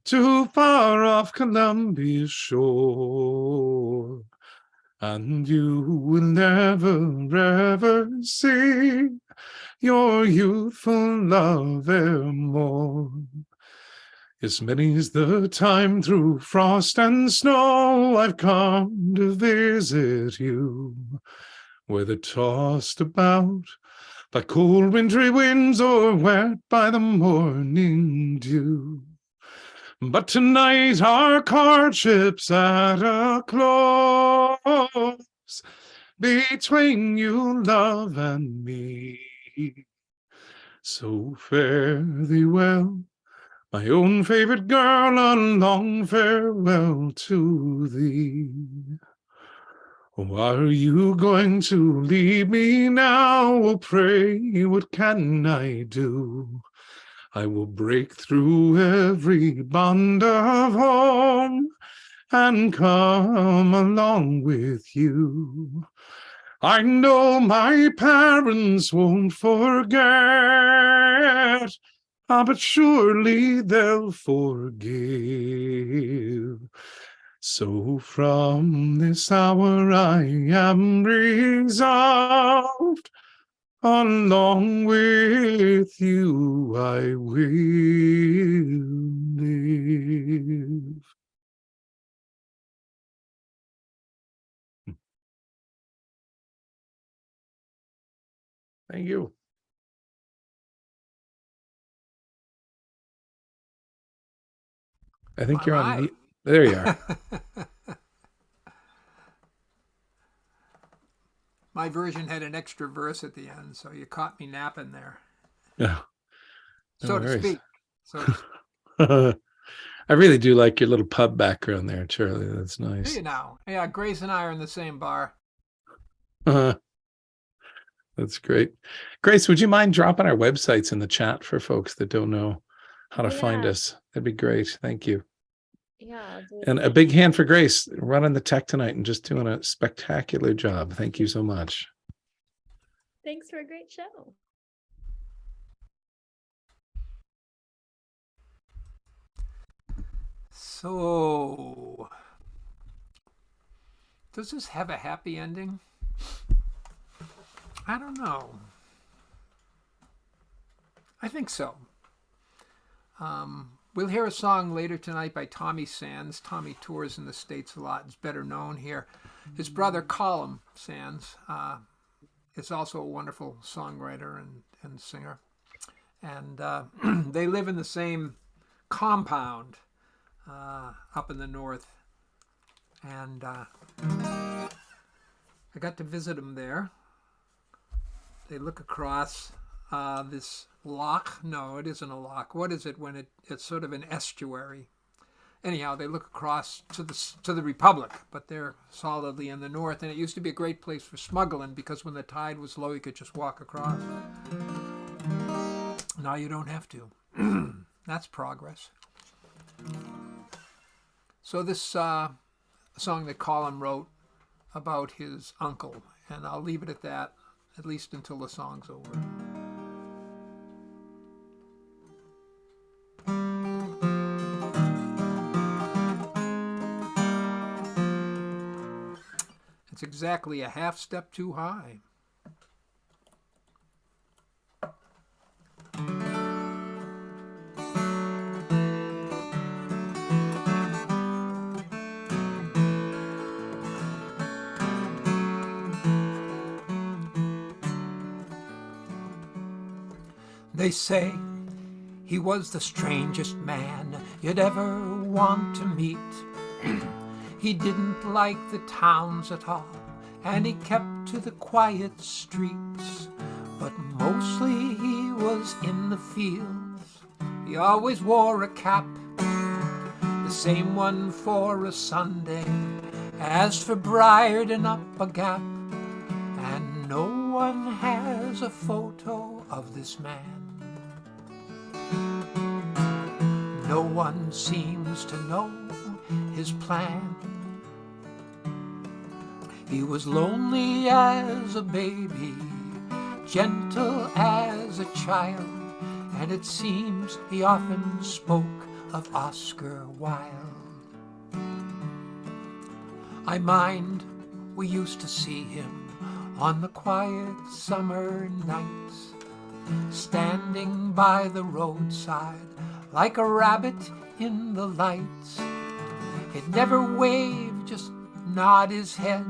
to far off Columbia's shore, and you will never ever see your youthful love evermore. As many's the time through frost and snow I've come to visit you, whether tossed about by cold wintry winds or wet by the morning dew. But tonight our courtship's at a close between you, love, and me. So fare thee well, my own favorite girl, a long farewell to thee. Oh, are you going to leave me now? Oh, pray, what can I do? I will break through every bond of home and come along with you. I know my parents won't forget, but surely they'll forgive. So from this hour I am resolved, along with you I will live. Thank you. I think All you're on right. mute. There you are. My version had an extra verse at the end, so you caught me napping there, Yeah, no so to worries. speak. So to speak. I really do like your little pub background there, Charlie. That's Do nice. you know? Yeah, Grace and I are in the same bar. That's great. Grace, would you mind dropping our websites in the chat for folks that don't know how to find Yeah. us? That'd be great. Thank you. Yeah, I'll do And a that. big hand for Grace running the tech tonight and just doing a spectacular job. Thank you so much. Thanks for a great show. So, does this have a happy ending? I don't know. I think so. We'll hear a song later tonight by Tommy Sands. Tommy tours in the States a lot. Is better known here. His brother, Colum Sands, is also a wonderful songwriter and singer. And they live in the same compound up in the north. And I got to visit them there. They look across this loch. No, it isn't a loch. What is it when it's sort of an estuary? Anyhow, they look across to the Republic, but they're solidly in the north. And it used to be a great place for smuggling because when the tide was low, you could just walk across. Now you don't have to. That's progress. So this song that Colin wrote about his uncle, and I'll leave it at that, at least until the song's over. It's exactly a half step too high. They say he was the strangest man you'd ever want to meet. He didn't like the towns at all, and he kept to the quiet streets. But mostly he was in the fields. He always wore a cap, the same one for a Sunday as for Briarden up a gap. And no one has a photo of this man. No one seems to know his plan. He was lonely as a baby, gentle as a child, and it seems he often spoke of Oscar Wilde. I mind we used to see him on the quiet summer nights, standing by the roadside like a rabbit in the lights. He'd never wave, just nod his head.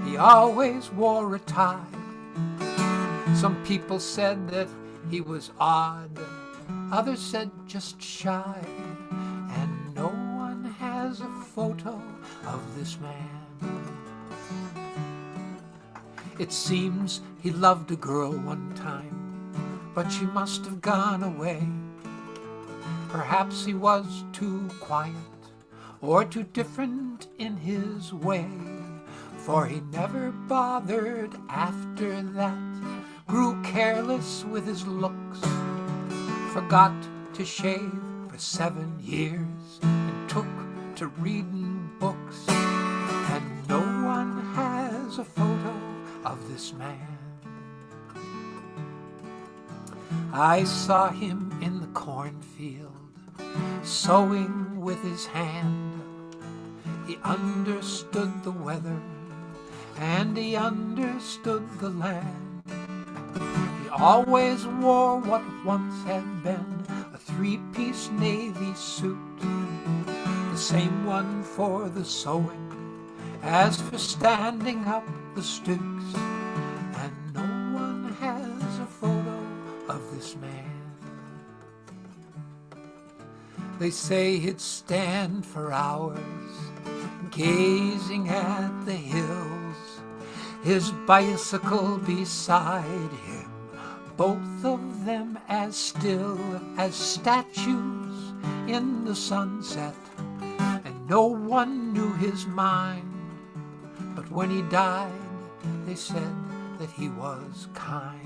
He always wore a tie. Some people said that he was odd, others said just shy, and no one has a photo of this man. It seems he loved a girl one time, but she must have gone away. Perhaps he was too quiet or too different in his way, for he never bothered after that, grew careless with his looks, forgot to shave for 7 years, and took to reading books, and no one has a photo of this man. I saw him in the cornfield, sowing with his hand. He understood the weather, and he understood the land. He always wore what once had been a 3-piece navy suit, the same one for the sewing as for standing up the stooks, and no one has a photo of this man. They say he'd stand for hours gazing at the hills, his bicycle beside him, both of them as still as statues in the sunset, and no one knew his mind. But when he died, they said that he was kind.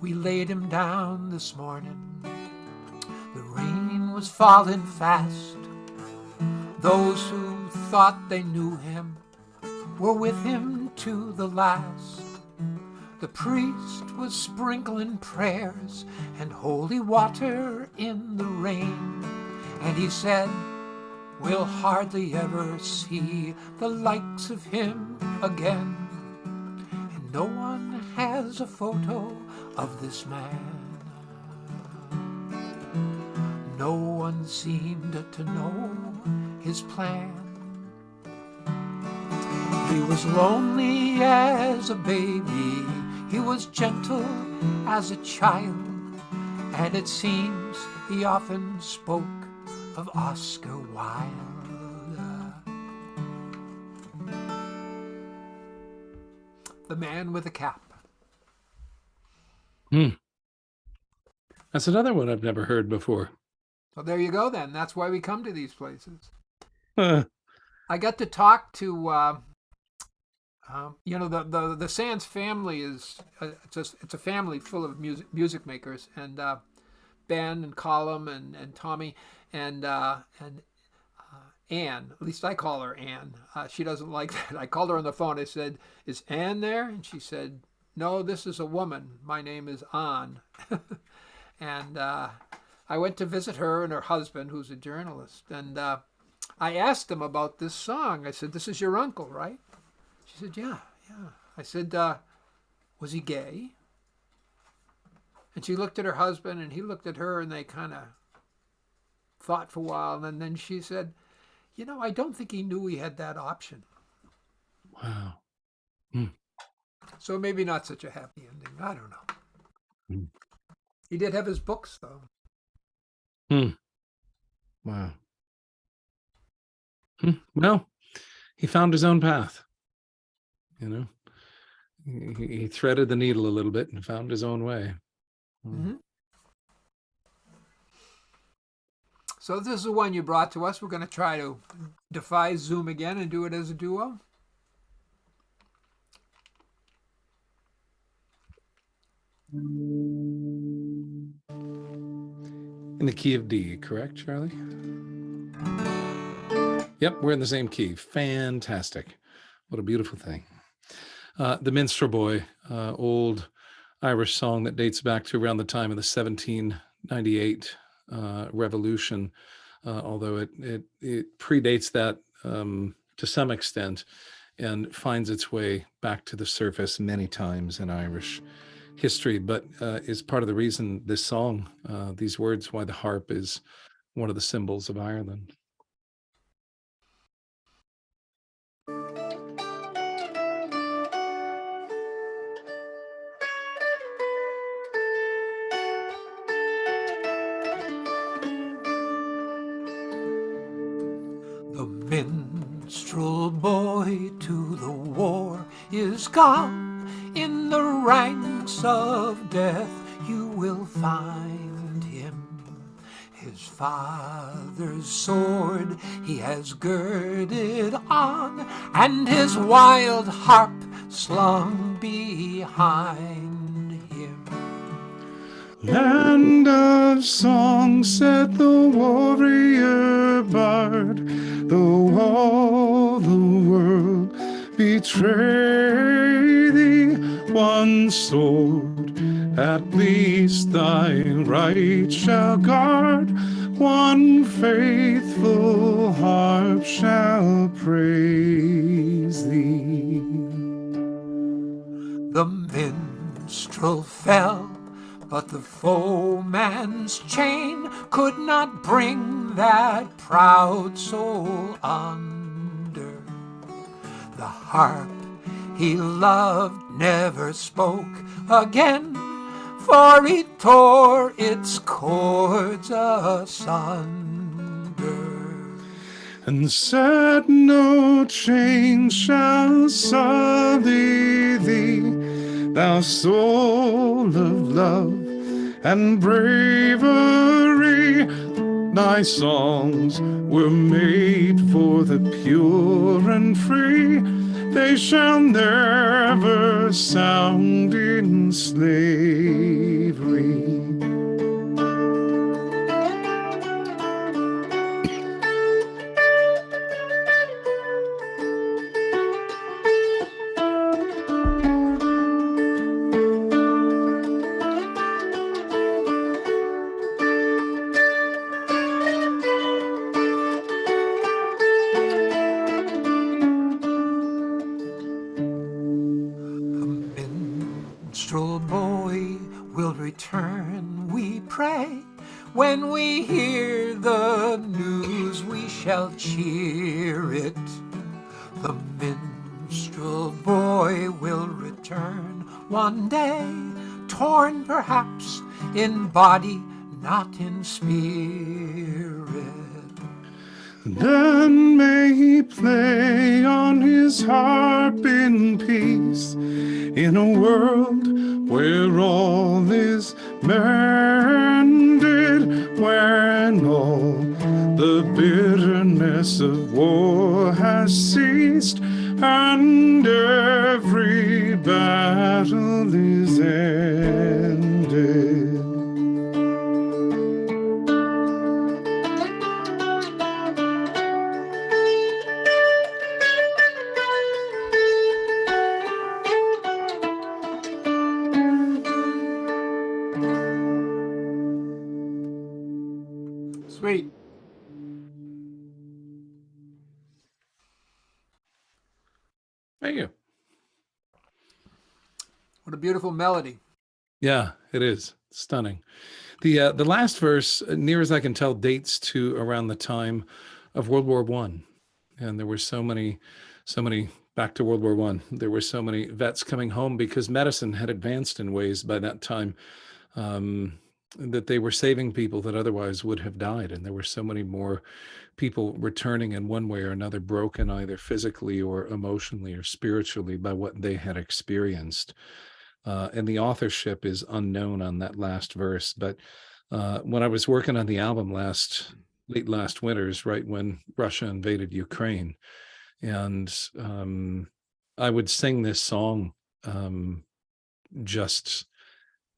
We laid him down this morning. The rain was falling fast. Those who thought they knew him were with him to the last. The priest was sprinkling prayers and holy water in the rain, and he said, "We'll hardly ever see the likes of him again." And no one has a photo of this man. No one seemed to know his plan. He was lonely as a baby, he was gentle as a child, and it seems he often spoke of Oscar Wilde. The Man with a Cap. That's another one I've never heard before. Well, there you go then. That's why we come to these places. Uh, I got to talk to the Sands family is it's a family full of music makers, and Ben and Colum and Tommy and Anne. At least I call her Anne. She doesn't like that. I called her on the phone. I said, "Is Anne there?" And she said, "No, this is a woman. My name is Anne." And I went to visit her and her husband, who's a journalist, and I asked them about this song. I said, "This is your uncle, right?" She said, yeah. I said, was he gay? And she looked at her husband, and he looked at her, and they kind of thought for a while, and then she said, I don't think he knew he had that option. wow. So maybe not such a happy ending. I don't know. Mm. He did have his books, though. Wow. Well, he found his own path. He threaded the needle a little bit and found his own way. Mm-hmm. So this is the one you brought to us. We're going to try to defy Zoom again and do it as a duo. In the key of D, correct, Charlie? Yep, we're in the same key. Fantastic. What a beautiful thing. The Minstrel Boy, old Irish song that dates back to around the time of the 1798 revolution, although it predates that to some extent and finds its way back to the surface many times in Irish history, but is part of the reason this song, these words, why the harp is one of the symbols of Ireland. The minstrel boy to the war is gone. In the ranks of death you will find him. His father's sword he has girded on, and his wild harp slung behind him. Land of song, said the warrior bard, though all the world betray thee, one sword at least thy right shall guard, one faithful harp shall praise thee. The minstrel fell, but the foeman's chain could not bring that proud soul under. The harp he loved never spoke again, for he tore its chords asunder. And said no chain shall sully thee, thou soul of love and bravery. Thy songs were made for the pure and free, they shall never sound in slavery. Minstrel boy will return, we pray. When we hear the news, we shall cheer it. The minstrel boy will return one day, torn perhaps in body, not in spirit. Then may he play on his harp in peace, in a world where all is mended, when all the bitterness of war has ceased, and every battle is ended. Sweet. Thank you. What a beautiful melody. Yeah, it is stunning. The last verse, near as I can tell, dates to around the time of World War I, and there were so many back to World War I. There were so many vets coming home because medicine had advanced in ways by that time that they were saving people that otherwise would have died, and there were so many more people returning in one way or another, broken either physically or emotionally or spiritually by what they had experienced. And the authorship is unknown on that last verse. But when I was working on the album late last winters, right when Russia invaded Ukraine, and I would sing this song just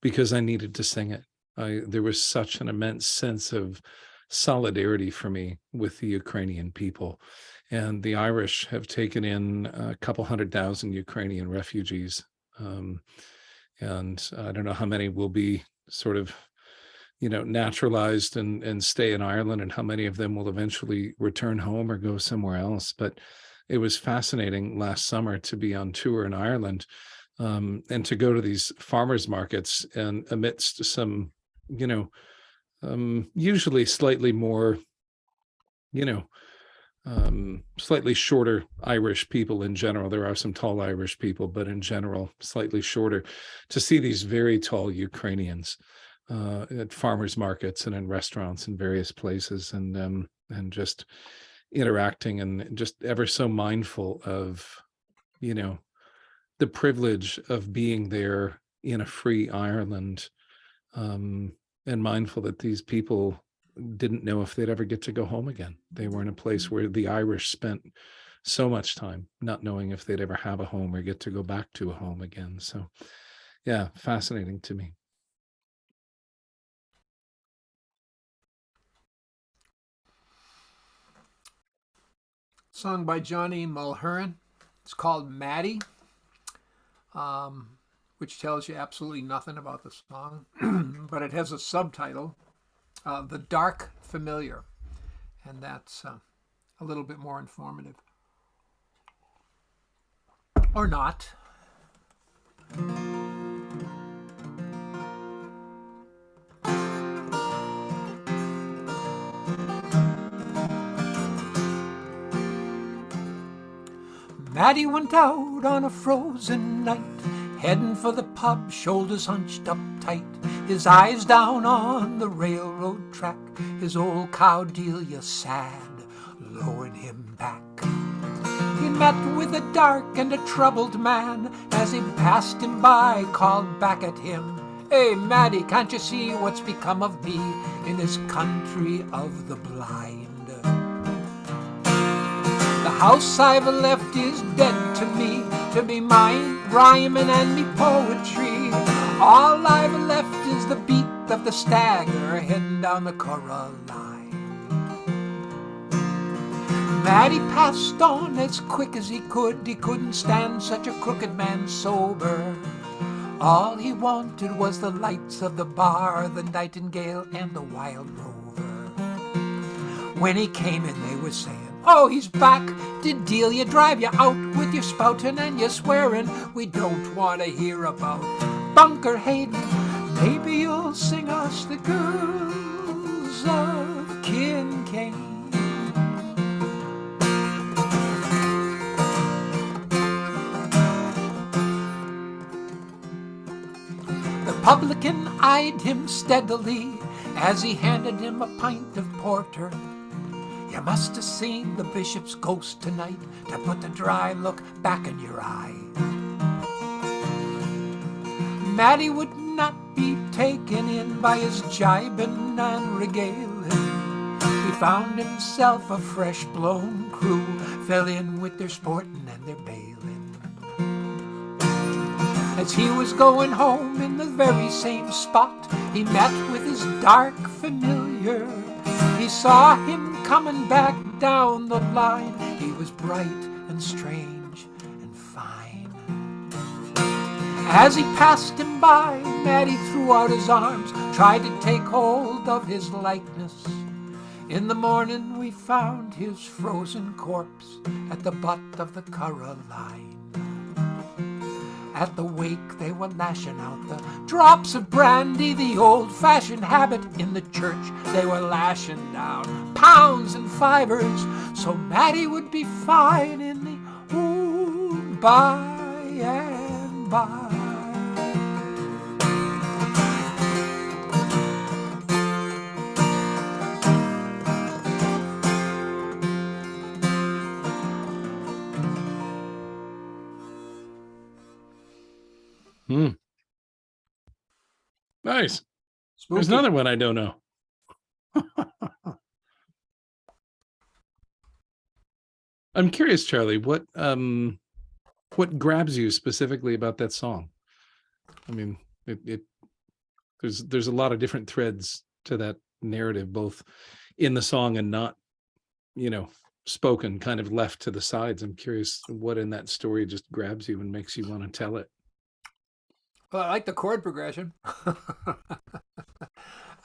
because I needed to sing it. There was such an immense sense of solidarity for me with the Ukrainian people. And the Irish have taken in a couple 100,000 Ukrainian refugees. And I don't know how many will be sort of, naturalized and stay in Ireland, and how many of them will eventually return home or go somewhere else. But it was fascinating last summer to be on tour in Ireland, and to go to these farmers markets, and amidst some, usually slightly more, slightly shorter Irish people in general. There are some tall Irish people, but in general, slightly shorter. To see these very tall Ukrainians at farmers markets and in restaurants in various places, and just interacting, and just ever so mindful of, the privilege of being there in a free Ireland, and mindful that these people didn't know if they'd ever get to go home again. They were in a place where the Irish spent so much time not knowing if they'd ever have a home or get to go back to a home again. So, yeah, fascinating to me. Song by Johnny Mulhern. It's called Maddie, which tells you absolutely nothing about the song, but it has a subtitle, The Dark Familiar, and that's a little bit more informative. Or not. Maddie went out on a frozen night, heading for the pub, shoulders hunched up tight, his eyes down on the railroad track, his old cow Delia sad lowered him back. He met with a dark and a troubled man, as he passed him by, called back at him, "Hey, Maddie, can't you see what's become of me in this country of the blind? The house I've left is dead to me, to be mine, rhyming and me poetry. All I've left is the beat of the stagger heading down the Curragh line." Maddie passed on as quick as he couldn't stand such a crooked man sober. All he wanted was the lights of the bar, the Nightingale and the Wild Rover. When he came in, they were saying, "Oh, he's back. Did Delia drive you out with your spouting and your swearing? We don't want to hear about Bunker Hayden. Maybe you'll sing us the girls of Kincaid." The publican eyed him steadily as he handed him a pint of porter. "You must have seen the bishop's ghost tonight to put the dry look back in your eye." Maddie would not be taken in by his jibing and regaling. He found himself a fresh blown crew, fell in with their sporting and their bailing. As he was going home in the very same spot, he met with his dark familiar. He saw him coming back down the line. He was bright and strange and fine. As he passed him by, Maddie threw out his arms, tried to take hold of his likeness. In the morning we found his frozen corpse at the butt of the Curragh line. At the wake they were lashing out the drops of brandy, the old-fashioned habit in the church. They were lashing down pounds and fivers, so Maddie would be fine in the by and by. Nice. Spooky. There's another one I don't know. I'm curious, Charlie, what grabs you specifically about that song? I mean, it There's a lot of different threads to that narrative, both in the song and not, spoken, kind of left to the sides. I'm curious what in that story just grabs you and makes you want to tell it. Well, I like the chord progression.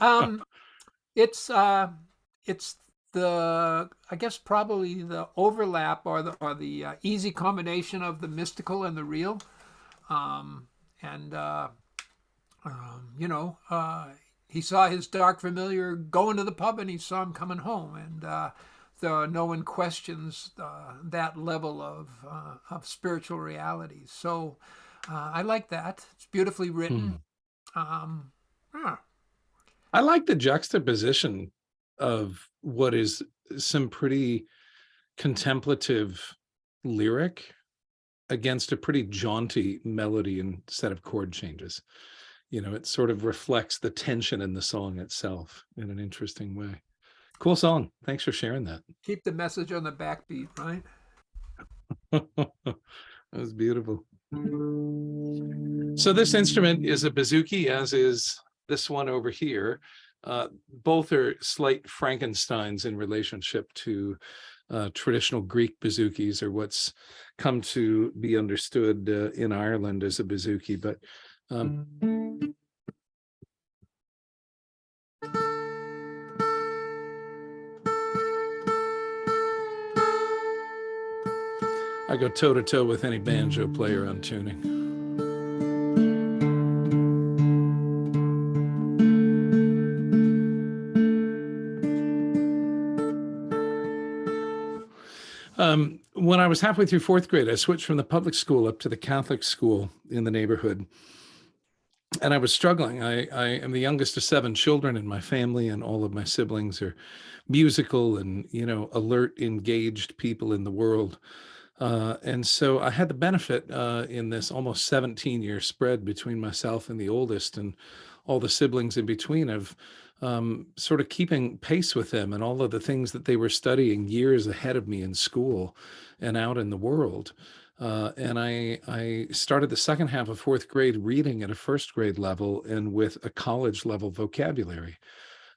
um, it's the, I guess, probably the overlap or the easy combination of the mystical and the real. And he saw his dark familiar going to the pub, and he saw him coming home, and no one questions that level of spiritual reality. So I like that. It's beautifully written. Yeah. I like the juxtaposition of what is some pretty contemplative lyric against a pretty jaunty melody and set of chord changes. It sort of reflects the tension in the song itself in an interesting way. Cool song. Thanks for sharing that. Keep the message on the backbeat, right? That was beautiful. So this instrument is a bouzouki, as is this one over here. Both are slight Frankensteins in relationship to traditional Greek bouzouki's, or what's come to be understood in Ireland as a bouzouki. But I go toe to toe with any banjo player on tuning. When I was halfway through fourth grade, I switched from the public school up to the Catholic school in the neighborhood. And I was struggling. I am the youngest of 7 children in my family, and all of my siblings are musical and, alert, engaged people in the world. And so I had the benefit in this almost 17-year spread between myself and the oldest and all the siblings in between of sort of keeping pace with them and all of the things that they were studying years ahead of me in school and out in the world. And I started the second half of fourth grade reading at a first grade level and with a college level vocabulary.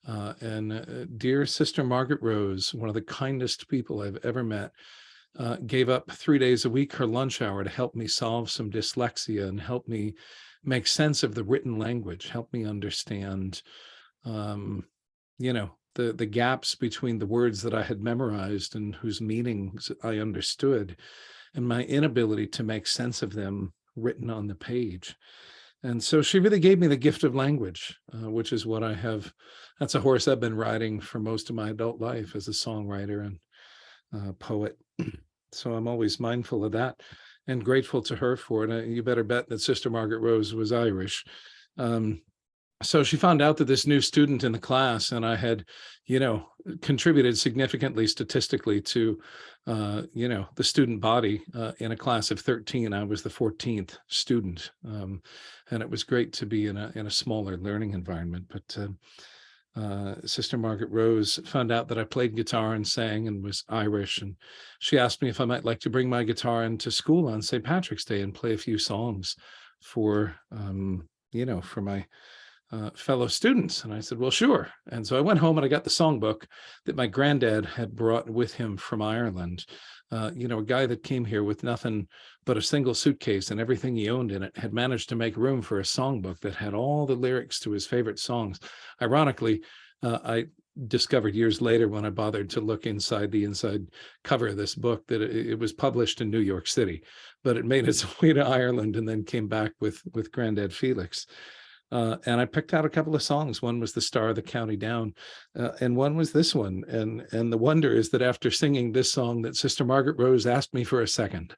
Dear Sister Margaret Rose, one of the kindest people I've ever met, gave up 3 days a week her lunch hour to help me solve some dyslexia and help me make sense of the written language, help me understand, the gaps between the words that I had memorized and whose meanings I understood, and my inability to make sense of them written on the page. And so she really gave me the gift of language, which is what that's a horse I've been riding for most of my adult life as a songwriter and poet. So I'm always mindful of that and grateful to her for it. You better bet that Sister Margaret Rose was Irish. So she found out that this new student in the class, and I had, contributed significantly statistically to, the student body in a class of 13. I was the 14th student. And it was great to be in a smaller learning environment. But Sister Margaret Rose found out that I played guitar and sang and was Irish. And she asked me if I might like to bring my guitar into school on St. Patrick's Day and play a few songs for my fellow students. And I said, well, sure. And so I went home and I got the songbook that my granddad had brought with him from Ireland. A guy that came here with nothing but a single suitcase and everything he owned in it had managed to make room for a songbook that had all the lyrics to his favorite songs. Ironically, I discovered years later when I bothered to look inside the inside cover of this book that it was published in New York City, but it made its way to Ireland and then came back with Granddad Felix. And I picked out a couple of songs. One was The Star of the County Down, and one was this one. And the wonder is that after singing this song, that Sister Margaret Rose asked me for a second.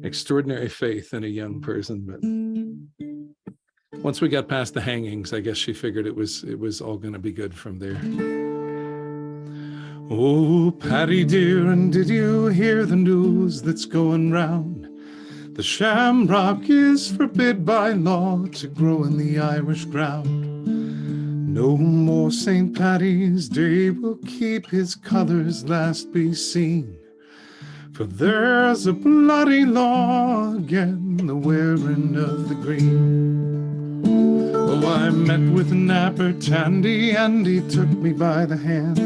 Extraordinary faith in a young person. But once we got past the hangings, I guess she figured it was all going to be good from there. Oh, Patty dear, and did you hear the news that's going round? The shamrock is forbid by law to grow in the Irish ground. No more St. Paddy's Day will keep his colors last be seen. For there's a bloody law again, the wearing of the green. Oh, I met with Napper Tandy, and he took me by the hand.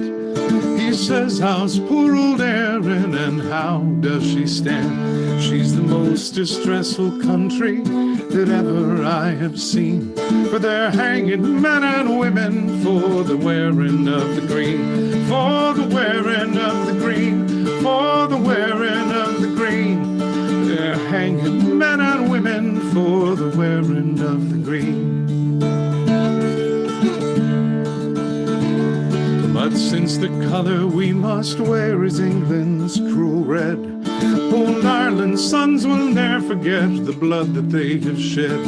He says, how's poor old Erin, and how does she stand? She's the most distressful country that ever I have seen. For they're hanging men and women for the wearing of the green. For the wearing of the green. For the wearing of the green. They're hanging men and women for the wearing of the green. But since the colour we must wear is England's cruel red, old Ireland's sons will ne'er forget the blood that they have shed.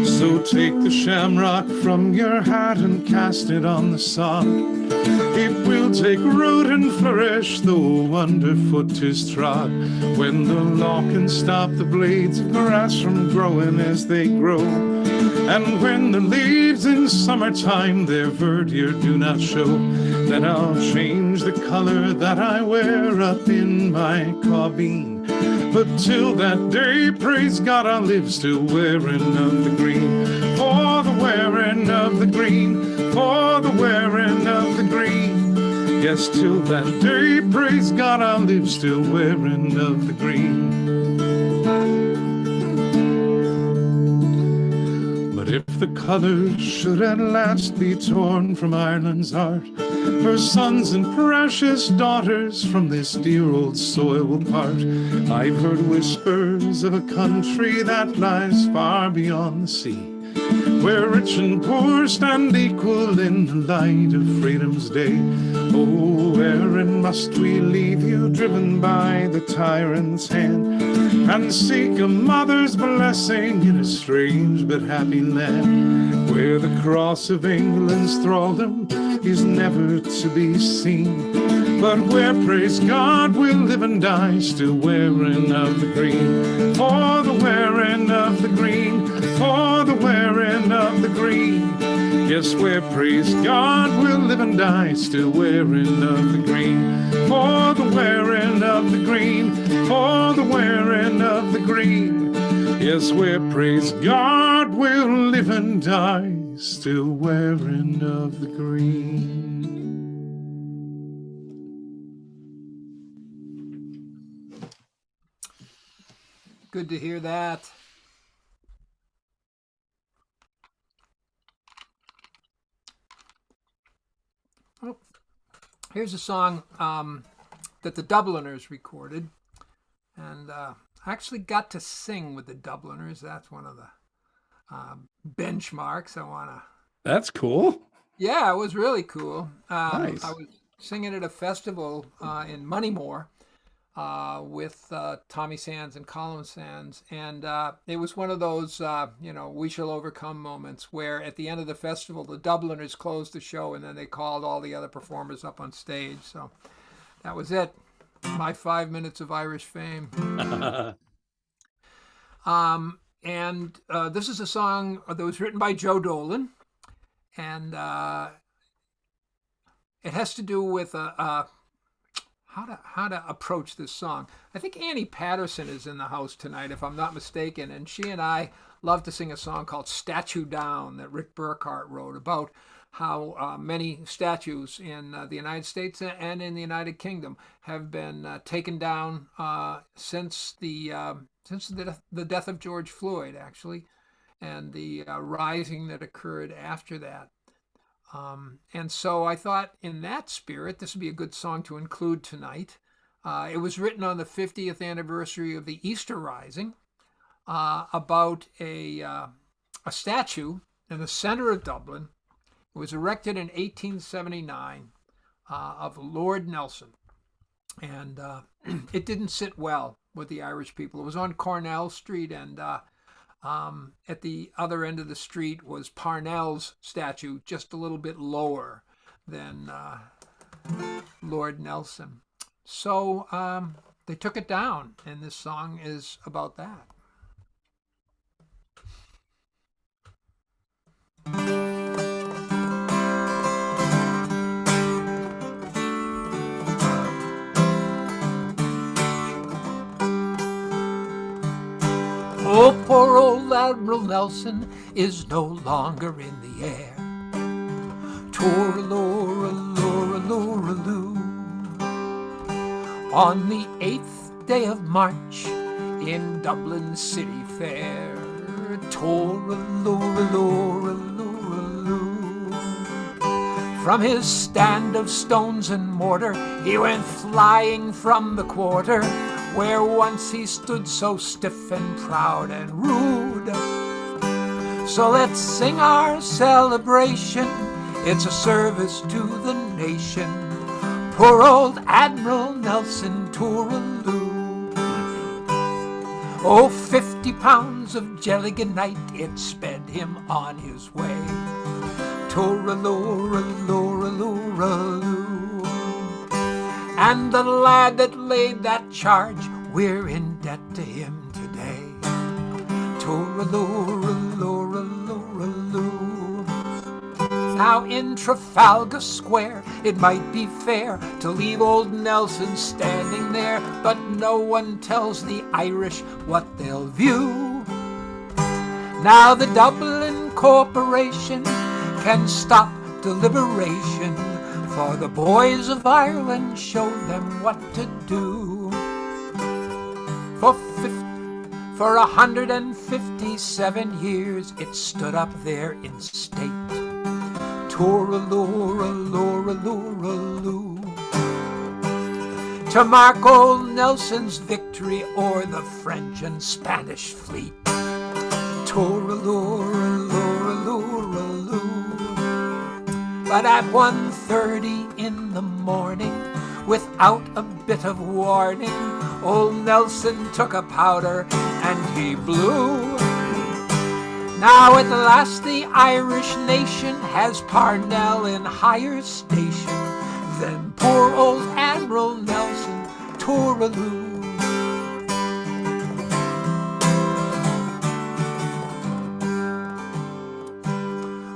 So take the shamrock from your hat and cast it on the sod. It will take root and flourish, though underfoot 'tis trod. When the law can stop the blades of grass from growing as they grow, and when the leaves in summertime their verdure do not show, then I'll change the color that I wear up in my caubeen. But till that day, praise God, I'll live still wearing of the green. For the wearing of the green. For the wearing of the green. Yes, till that day, praise God, I'll live still wearing of the green. If the colour should at last be torn from Ireland's heart, her sons and precious daughters from this dear old soil will part. I've heard whispers of a country that lies far beyond the sea, where rich and poor stand equal in the light of freedom's day. Oh, Erin, must we leave you driven by the tyrant's hand, and seek a mother's blessing in a strange but happy land, where the cross of England's thraldom is never to be seen, but where, praise God, we'll live and die still wearing of the green. For the wearing of the green. For the wearing of the green. Yes, where, praise God, we'll live and die still wearing of the green. For the wearing of the green. For the wearing of the green. Yes, where, praise God, we'll live and die still wearing of the green. Good to hear that. Oh, here's a song that the Dubliners recorded, and I actually got to sing with the Dubliners. That's one of the benchmarks I want to. That's cool. Yeah, it was really cool. Nice. I was singing at a festival in Moneymore with Tommy Sands and Colin Sands, and it was one of those we shall overcome moments where at the end of the festival the Dubliners closed the show and then they called all the other performers up on stage. So that was it, my 5 minutes of Irish fame. And this is a song that was written by Joe Dolan, and it has to do with how to approach this song. I think Annie Patterson is in the house tonight, if I'm not mistaken, and she and I love to sing a song called Statue Down that Rick Burkhart wrote about how many statues in the United States and in the United Kingdom have been taken down since the death of George Floyd, actually, and the rising that occurred after that. And so I thought in that spirit, this would be a good song to include tonight. It was written on the 50th anniversary of the Easter Rising about a statue in the center of Dublin. It was erected in 1879 of Lord Nelson. And it didn't sit well with the Irish people. It was on Cornell Street, and at the other end of the street was Parnell's statue, just a little bit lower than Lord Nelson. So they took it down, and this song is about that. Oh, poor old Admiral Nelson is no longer in the air. Toor-a-loo-a-loo-a-loo-a-loo. On the 8th day of March in Dublin City Fair. Toor-a-loo-a-loo-a-loo-a-loo. From his stand of stones and mortar, he went flying from the quarter, where once he stood so stiff and proud and rude. So let's sing our celebration, it's a service to the nation. Poor old Admiral Nelson, toor-a-loo. Oh, 50 pounds of jelliganite, it sped him on his way. Toor-a-loo-a-loo-a-loo-a-loo. And the lad that laid that charge, we're in debt to him today. Toor-a-loo-a-loo-a-loo-a-loo. Now in Trafalgar Square, it might be fair to leave old Nelson standing there, but no one tells the Irish what they'll view. Now the Dublin Corporation can stop deliberation, for the boys of Ireland showed them what to do. For 157 years it stood up there in state. Toor-a-loo-a-loo-a-loo-a-loo. To mark old Nelson's victory o'er the French and Spanish fleet. Toor-a-loo-a-loo-a-loo-a-loo. But at 1:30 in the morning, without a bit of warning, old Nelson took a powder and he blew. Now at last the Irish nation has Parnell in higher station than poor old Admiral Nelson, toor-a-loo.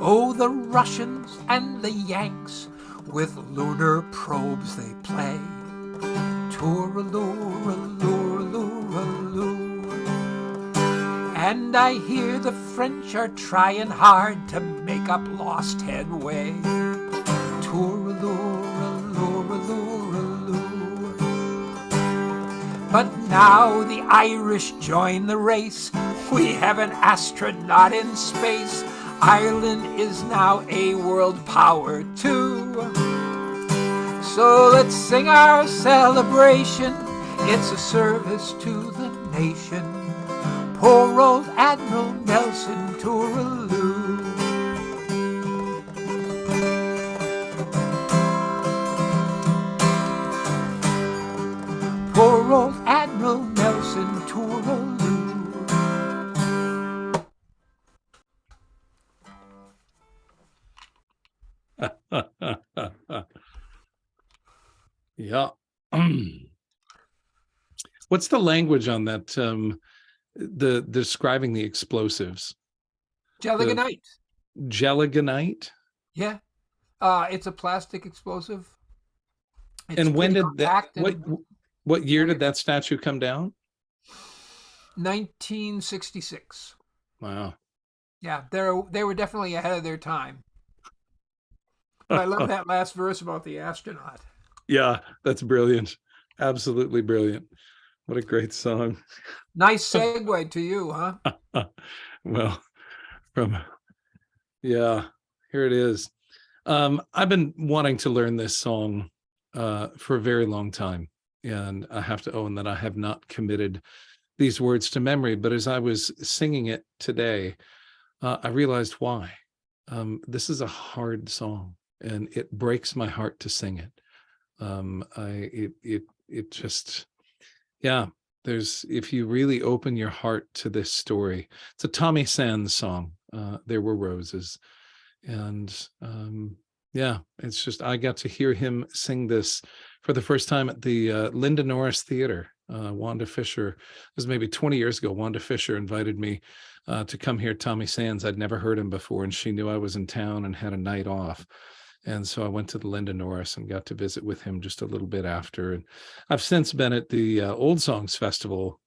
Oh, the Russians and the Yanks with lunar probes they play. Toor-a-loo-a-loo-a-loo-a-loo. And I hear the French are trying hard to make up lost headway. Toor-a-loo-a-loo-a-loo-a-loo. But now the Irish join the race. We have an astronaut in space. Ireland is now a world power too. So let's sing our celebration. It's a service to the nation. Poor old Admiral Nelson, toor-a-loo. Poor old Admiral Nelson, toor-a-loo. Yeah. What's the language on that? The describing the explosives. Jelliganite. Jelliganite. Yeah. It's a plastic explosive. It's And when did that? and What year did that statue come down? 1966. Wow. Yeah, they were definitely ahead of their time. But I love that last verse about the astronaut. Yeah, that's brilliant. Absolutely brilliant. What a great song. Nice segue to you, huh? Well, yeah, here it is. I've been wanting to learn this song for a very long time, and I have to own that I have not committed these words to memory. But as I was singing it today, I realized why. This is a hard song, and it breaks my heart to sing it. It just, yeah. If you really open your heart to this story, it's a Tommy Sands song. There Were Roses, and yeah, it's just, I got to hear him sing this for the first time at the Linda Norris Theater. Wanda Fisher, it was maybe 20 years ago. Wanda Fisher invited me to come hear Tommy Sands. I'd never heard him before, and she knew I was in town and had a night off. And so I went to the Linda Norris and got to visit with him just a little bit after. And I've since been at the Old Songs Festival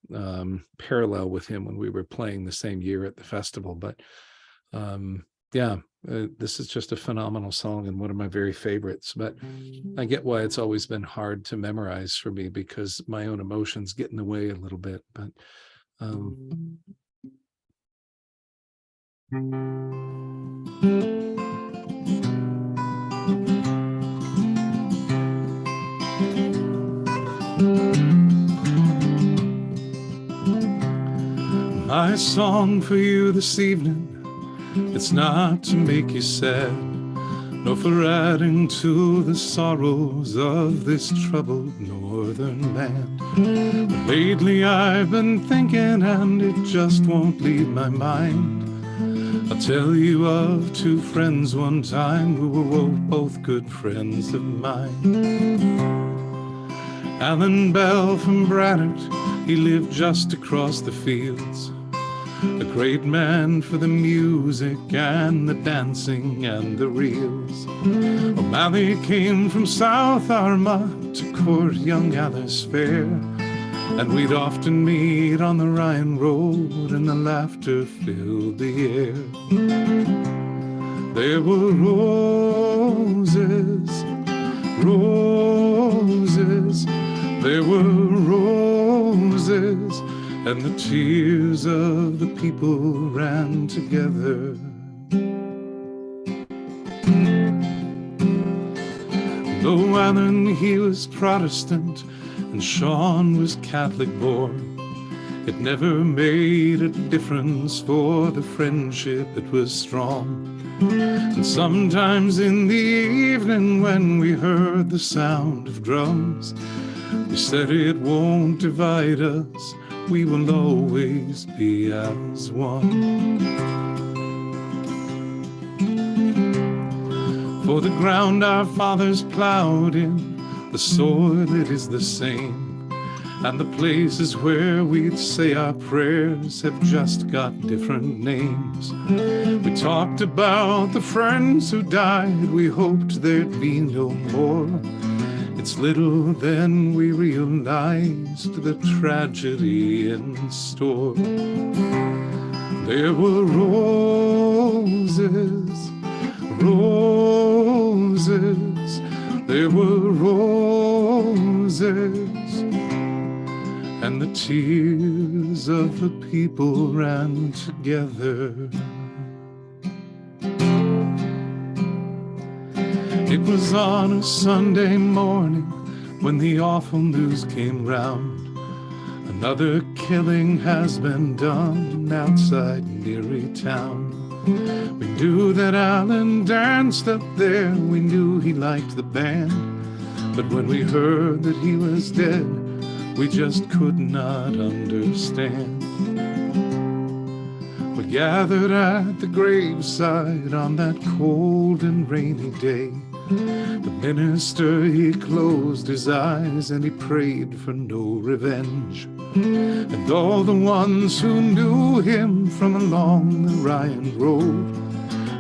parallel with him when we were playing the same year at the festival. But this is just a phenomenal song and one of my very favorites. But I get why it's always been hard to memorize for me, because my own emotions get in the way a little bit. But my song for you this evening, it's not to make you sad, nor for adding to the sorrows of this troubled northern land. But lately I've been thinking, and it just won't leave my mind. I'll tell you of two friends one time who were both good friends of mine. Alan Bell from Brannert, he lived just across the fields, a great man for the music and the dancing and the reels. O'Malley came from South Armagh to court young Alice Fair, and we'd often meet on the Ryan Road, and the laughter filled the air. There were roses, roses, there were roses, and the tears of the people ran together. Though Alan, he was Protestant, and Sean was Catholic born, it never made a difference, for the friendship, it was strong. And sometimes in the evening when we heard the sound of drums, we said it won't divide us, we will always be as one. For the ground our fathers plowed in, the soil it is the same, and the places where we'd say our prayers have just got different names. We talked about the friends who died, we hoped there'd be no more. It's little then we realized the tragedy in store. There were roses, roses, there were roses, and the tears of the people ran together. It was on a Sunday morning when the awful news came round. Another killing has been done outside Leary town. We knew that Alan danced up there, we knew he liked the band, but when we heard that he was dead, we just could not understand. We gathered at the graveside on that cold and rainy day. The minister, he closed his eyes and he prayed for no revenge. And all the ones who knew him from along the Ryan Road,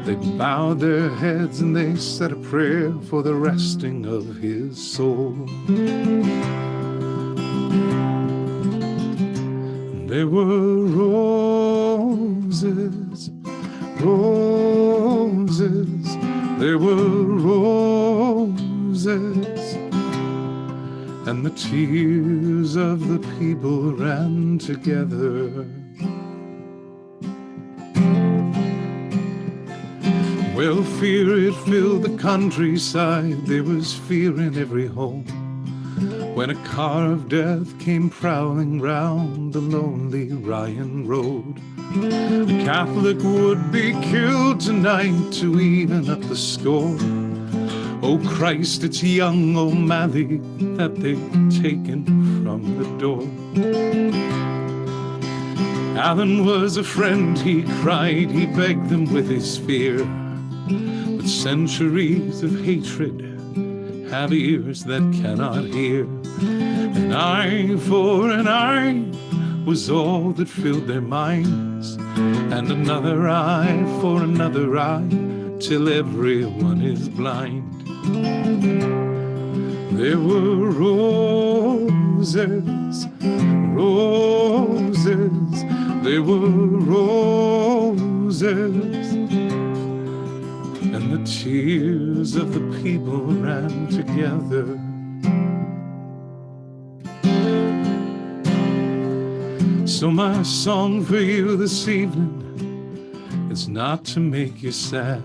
they bowed their heads and they said a prayer for the resting of his soul. There were roses, roses, there were roses, and the tears of the people ran together. Well, fear, it filled the countryside, there was fear in every home, when a car of death came prowling round the lonely Ryan Road. A Catholic would be killed tonight to even up the score. Oh Christ, it's young O'Malley that they've taken from the door. Alan was a friend, he cried, he begged them with his fear. But centuries of hatred have ears that cannot hear. An eye for an eye was all that filled their minds, and another eye for another eye till everyone is blind. There were roses, roses, there were roses, and the tears of the people ran together. So my song for you this evening, it's not to make you sad,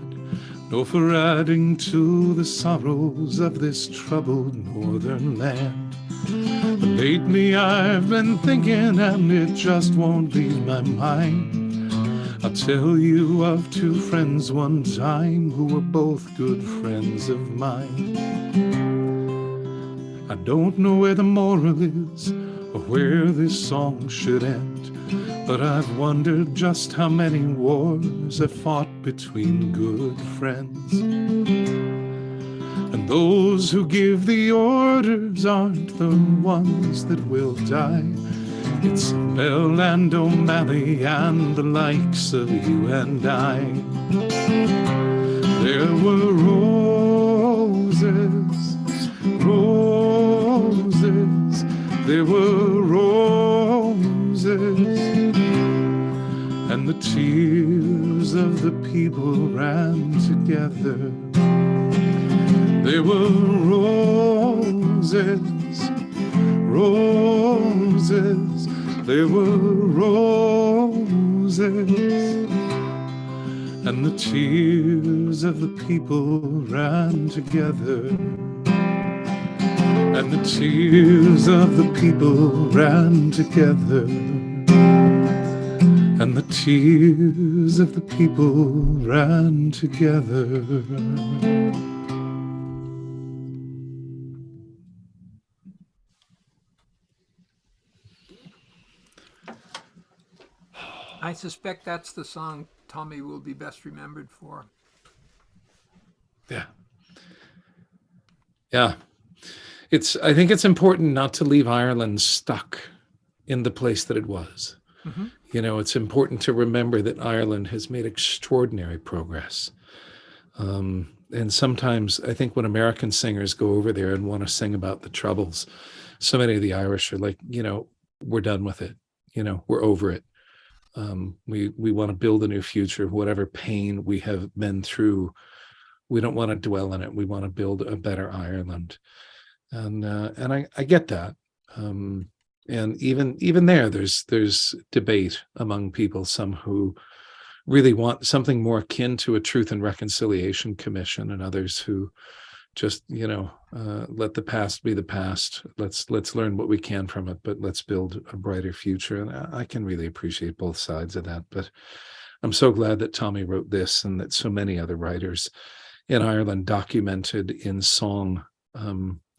nor for adding to the sorrows of this troubled northern land. But lately I've been thinking, and it just won't leave my mind. I'll tell you of two friends one time who were both good friends of mine. I don't know where the moral is, or where this song should end, but I've wondered just how many wars are fought between good friends. And those who give the orders aren't the ones that will die. It's Bell and O'Malley and the likes of you and I. There were roses, roses, there were roses, and the tears of the people ran together. There were roses, roses, there were roses, and the tears of the people ran together. And the tears of the people ran together. And the tears of the people ran together. I suspect that's the song Tommy will be best remembered for. Yeah. Yeah. I think it's important not to leave Ireland stuck in the place that it was. Mm-hmm. You know, it's important to remember that Ireland has made extraordinary progress. And sometimes I think when American singers go over there and want to sing about the Troubles, so many of the Irish are like, you know, we're done with it. You know, we're over it. We want to build a new future. Whatever pain we have been through, we don't want to dwell in it. We want to build a better Ireland. And I get that. And even there's debate among people, some who really want something more akin to a Truth and Reconciliation Commission, and others who just, you know, let the past be the past. Let's learn what we can from it, but let's build a brighter future. And I can really appreciate both sides of that. But I'm so glad that Tommy wrote this, and that so many other writers in Ireland documented in song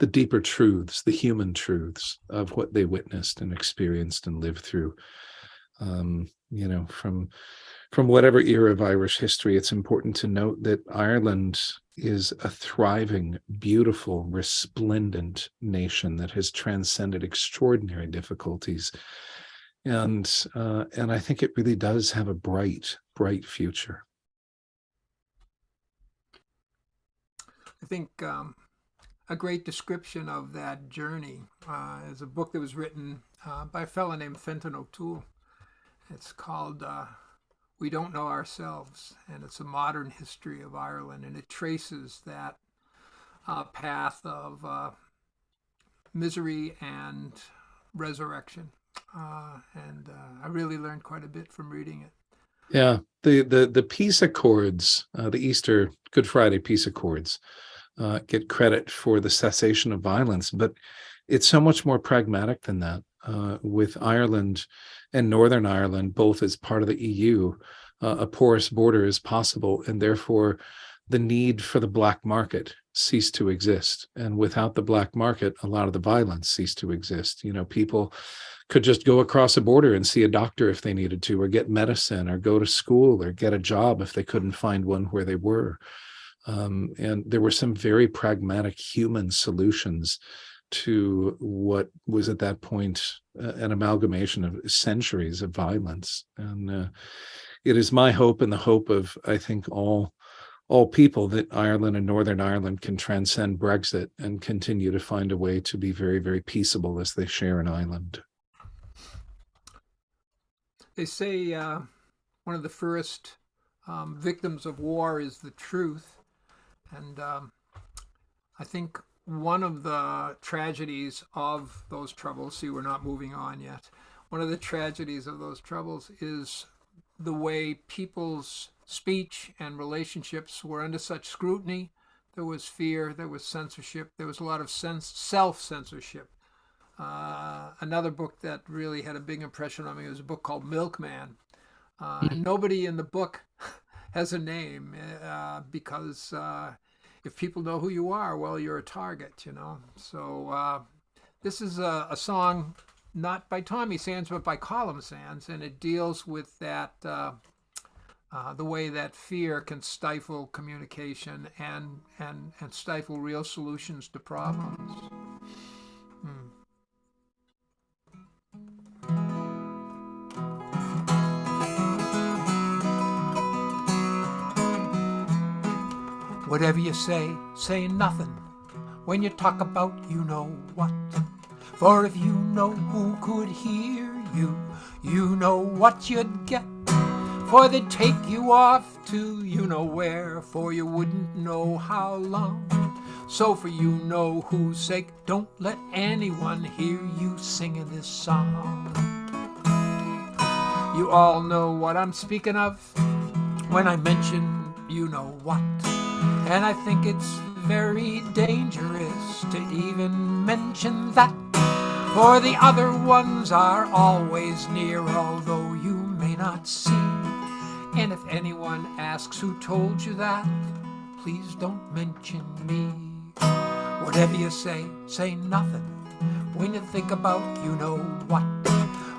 the deeper truths, the human truths of what they witnessed and experienced and lived through. You know, from whatever era of Irish history, it's important to note that Ireland is a thriving, beautiful, resplendent nation that has transcended extraordinary difficulties. And I think it really does have a bright future. I think a great description of that journey is a book that was written by a fellow named Fenton O'Toole. It's called We Don't Know Ourselves, and it's a modern history of Ireland, and it traces that path of misery and resurrection. And I really learned quite a bit from reading it. Yeah, the peace accords, the Easter Good Friday peace accords, get credit for the cessation of violence, but it's so much more pragmatic than that. With Ireland and Northern Ireland both as part of the EU, a porous border is possible, and therefore the need for the black market ceased to exist. And without the black market, a lot of the violence ceased to exist. You know, people could just go across a border and see a doctor if they needed to, or get medicine, or go to school, or get a job if they couldn't find one where they were. And there were some very pragmatic human solutions to what was at that point an amalgamation of centuries of violence. And it is my hope, and the hope of, I think, all all people that Ireland and Northern Ireland can transcend Brexit and continue to find a way to be very, very peaceable as they share an island. They say one of the first victims of war is the truth. And I think one of the tragedies of those troubles, see, we're not moving on yet. One of the tragedies of those troubles is the way people's speech and relationships were under such scrutiny. There was fear, there was censorship, there was a lot of self-censorship. Another book that really had a big impression on me was a book called Milkman. And nobody in the book has a name because if people know who you are, well, you're a target, you know. So this is a song not by Tommy Sands, but by Colum Sands, and it deals with that, the way that fear can stifle communication and stifle real solutions to problems. Whatever you say nothing when you talk about you know what. For if you know who could hear you, you know what you'd get. For they'd take you off to you know where, for you wouldn't know how long. So for you know whose sake, don't let anyone hear you singing this song. You all know what I'm speaking of when I mention you know what. And I think it's very dangerous to even mention that, for the other ones are always near, although you may not see. And if anyone asks who told you that, please don't mention me. Whatever you say nothing when you think about you know what.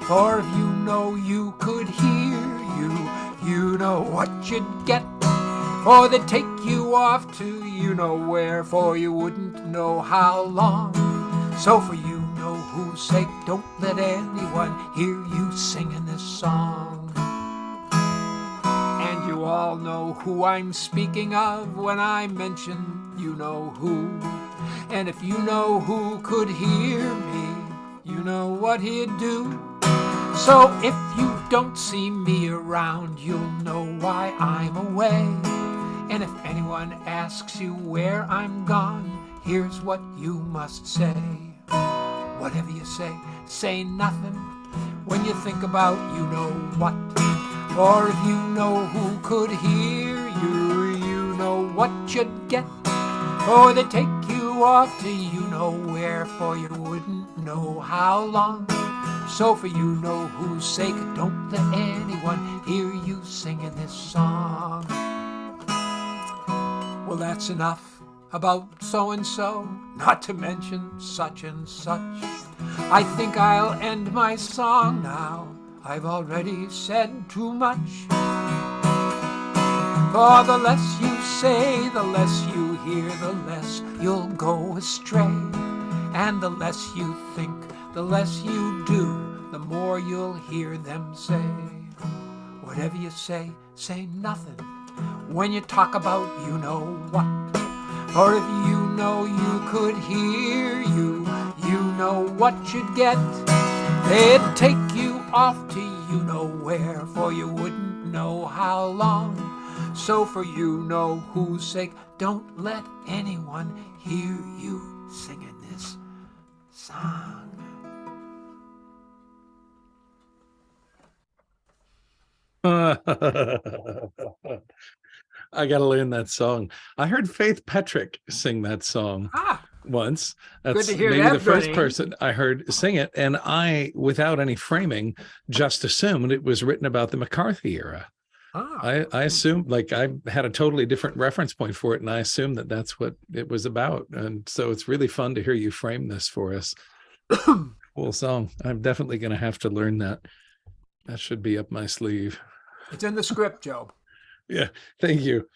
For if you know you could hear you know what you'd get. Or they'd take you off to you know where, for you wouldn't know how long. So for you know whose sake, don't let anyone hear you singing this song. And you all know who I'm speaking of when I mention you know who. And if you know who could hear me, you know what he'd do. So if you don't see me around, you'll know why I'm away. And if anyone asks you where I'm gone, here's what you must say. Whatever you say nothing when you think about you know what. Or if you know who could hear you, you know what you'd get. Or they take you off to you know where, for you wouldn't know how long. So for you know whose sake, don't let anyone hear you singing this song. Well, that's enough about so-and-so, not to mention such and such. I think I'll end my song now. I've already said too much. For the less you say, the less you hear, the less you'll go astray. And the less you think, the less you do, the more you'll hear them say. Whatever you say nothing when you talk about you know what. Or if you know you could hear you know what you'd get. They'd take you off to you know where, for you wouldn't know how long. So for you know whose sake, don't let anyone hear you singing this song. I gotta learn that song. I heard Faith Petrick sing that song once. That's good to hear maybe that, the first Bernie. person I heard sing it, and I, without any framing, just assumed it was written about the McCarthy era. I assumed, like, I had a totally different reference point for it, and I assumed that that's what it was about. And so it's really fun to hear you frame this for us. Cool song. I'm definitely going to have to learn that. That should be up my sleeve. It's in the script, Joe. Yeah, thank you.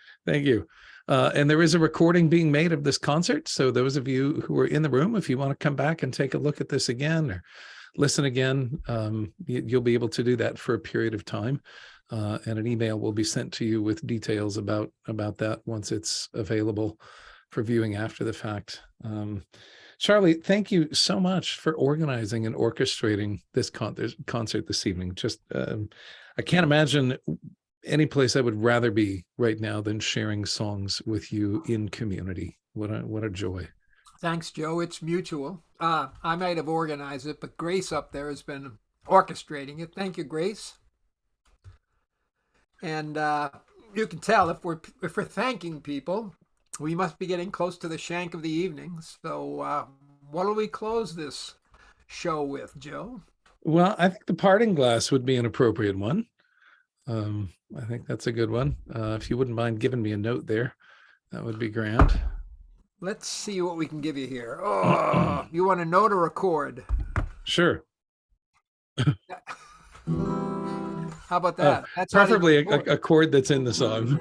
And there is a recording being made of this concert. So those of you who are in the room, if you want to come back and take a look at this again or listen again, you'll be able to do that for a period of time. and an email will be sent to you with details about that once it's available for viewing after the fact. Charlie, thank you so much for organizing and orchestrating this concert this evening. Just, I can't imagine any place I would rather be right now than sharing songs with you in community. What a joy. Thanks, Joe. It's mutual. I might have organized it, but Grace up there has been orchestrating it. Thank you, Grace. And you can tell if we're thanking people, we must be getting close to the shank of the evening. So what'll we close this show with, Joe? Well, I think the parting glass would be an appropriate one. I think that's a good one. If you wouldn't mind giving me a note there, that would be grand. Let's see what we can give you here. Oh, you want a note or a chord? Sure. How about that? That's preferably a chord that's in the song.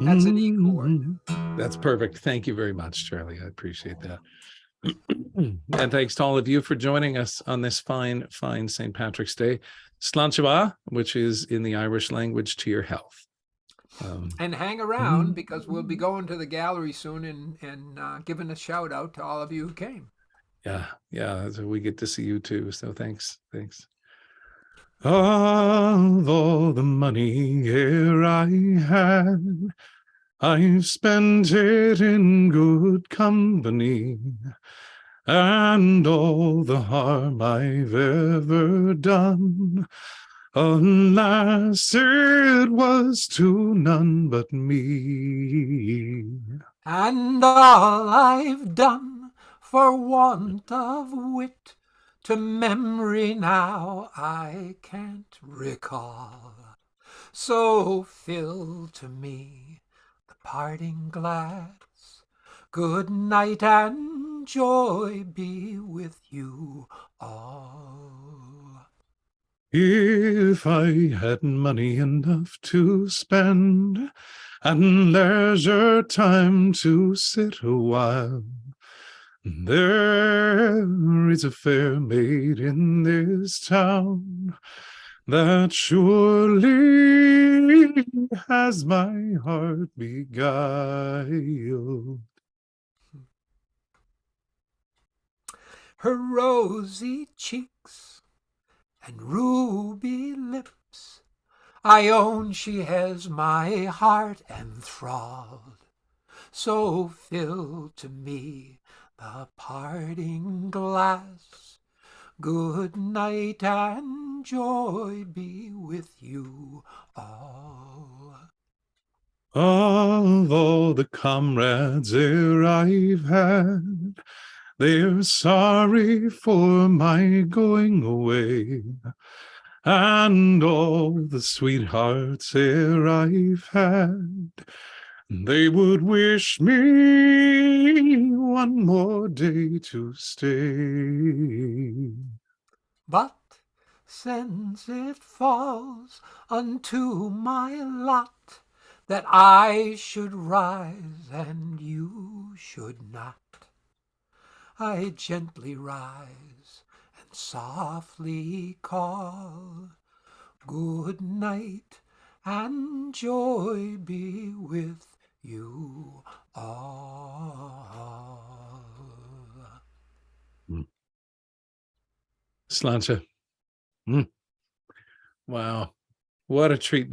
That's an E chord. That's perfect. Thank you very much, Charlie. I appreciate that. And thanks to all of you for joining us on this fine St. Patrick's Day. Sláinte, which is in the Irish language, to your health. And hang around, because we'll be going to the gallery soon and giving a shout out to all of you who came. Yeah. So we get to see you too. So thanks. Of all the money e'er I had, I've spent it in good company, and all the harm I've ever done, alas, it was to none but me. And all I've done for want of wit, to memory now I can't recall. So fill to me the parting glass. Good night and joy be with you all. If I had money enough to spend, and leisure time to sit a while, there is a fair maid in this town that surely has my heart beguiled. Her rosy cheeks and ruby lips, I own she has my heart enthralled. So fill to me the parting glass. Good night and joy be with you all. Of all the comrades e'er I've had, they're sorry for my going away, and all the sweethearts e'er I've had, they would wish me one more day to stay. But since it falls unto my lot that I should rise and you should not, I gently rise and softly call, good night and joy be with you all. Sláinte. Wow. What a treat